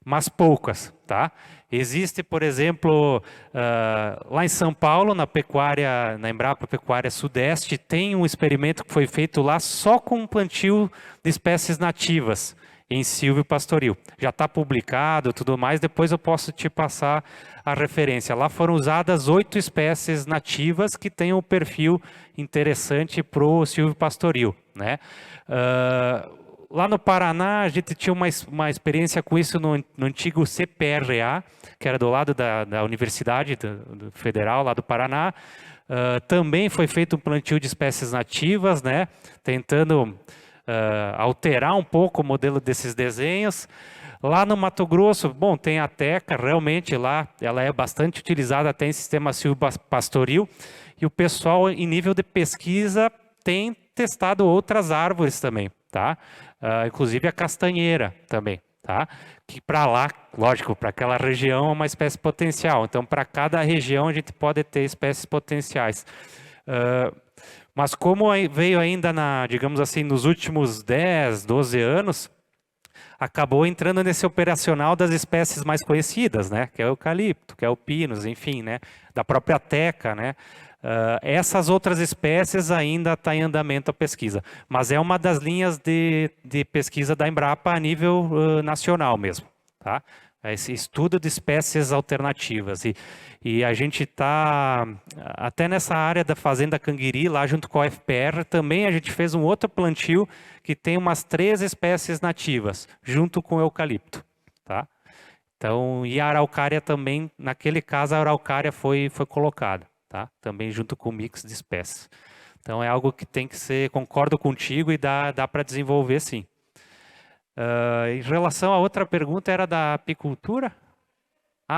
mas poucas, tá? Existe, por exemplo, lá em São Paulo, na Embrapa Pecuária Sudeste, tem um experimento que foi feito lá só com um plantio de espécies nativas. em silvopastoril. Já está publicado, tudo mais, depois eu posso te passar a referência. Lá foram usadas 8 espécies nativas que têm um perfil interessante para o silvopastoril, né? Lá no Paraná, a gente tinha uma experiência com isso no antigo CPRA, que era do lado da Universidade Federal, lá do Paraná. Também foi feito um plantio de espécies nativas, né? Tentando alterar um pouco o modelo desses desenhos. Lá no Mato Grosso, bom, tem a teca, realmente lá ela é bastante utilizada até em sistema silvopastoril, e o pessoal em nível de pesquisa tem testado outras árvores também, tá? Inclusive a castanheira também, tá? Que para lá, lógico, para aquela região é uma espécie potencial, então para cada região a gente pode ter espécies potenciais. Mas como veio ainda, digamos assim, nos últimos 10, 12 anos, acabou entrando nesse operacional das espécies mais conhecidas, né? Que é o eucalipto, que é o pinus, enfim, né? Da própria teca, né? Essas outras espécies ainda está em andamento a pesquisa, mas é uma das linhas de pesquisa da Embrapa a nível nacional mesmo, tá? Esse estudo de espécies alternativas, e a gente está até nessa área da Fazenda Canguiri, lá junto com a UFPR, também a gente fez um outro plantio que tem umas 3 espécies nativas, junto com o eucalipto, tá? Então, e a araucária também, naquele caso a araucária foi colocada, tá? Também junto com o mix de espécies. Então é algo que tem que ser, concordo contigo, e dá para desenvolver sim. Em relação à outra pergunta, era da apicultura?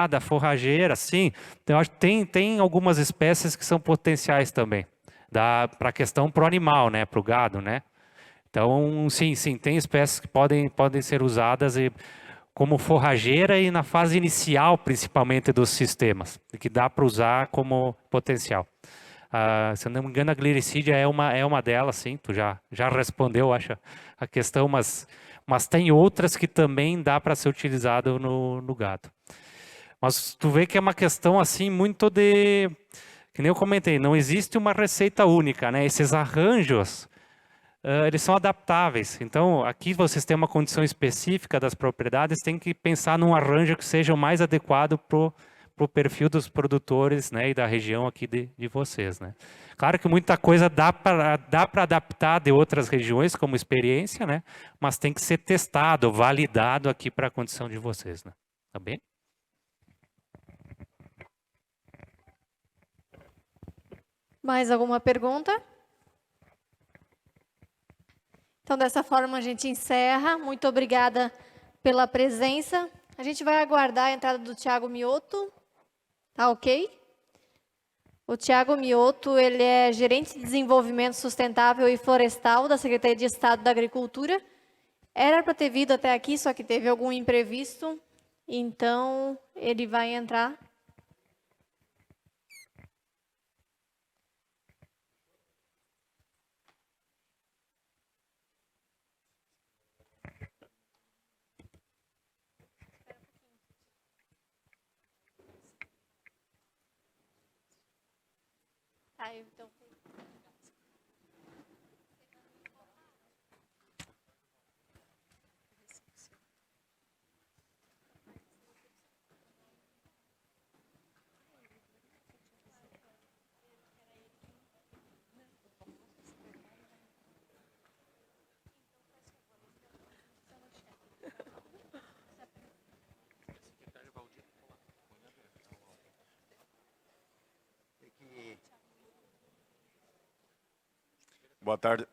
Da forrageira, sim. Então, eu acho que tem algumas espécies que são potenciais também, para a questão pro animal, né, para o gado, né? Então, sim, tem espécies que podem ser usadas como forrageira e na fase inicial, principalmente, dos sistemas, que dá para usar como potencial. Se eu não me engano, a gliricídia é uma delas, sim. Tu já respondeu, acho, a questão, mas tem outras que também dá para ser utilizado no gado. Mas tu vê que é uma questão assim muito que nem eu comentei, não existe uma receita única, né? Esses arranjos, eles são adaptáveis. Então, aqui vocês têm uma condição específica das propriedades, tem que pensar num arranjo que seja o mais adequado pro perfil dos produtores, né, e da região aqui de vocês, né? Claro que muita coisa dá para adaptar de outras regiões como experiência, né? Mas tem que ser testado, validado aqui para a condição de vocês, né? Tá bem? Mais alguma pergunta? Então, dessa forma, a gente encerra. Muito obrigada pela presença. A gente vai aguardar a entrada do Thiago Mioto. Tá ok? O Thiago Mioto, ele é gerente de desenvolvimento sustentável e florestal da Secretaria de Estado da Agricultura. Era para ter vindo até aqui, só que teve algum imprevisto. Então, ele vai entrar. Então... Boa tarde.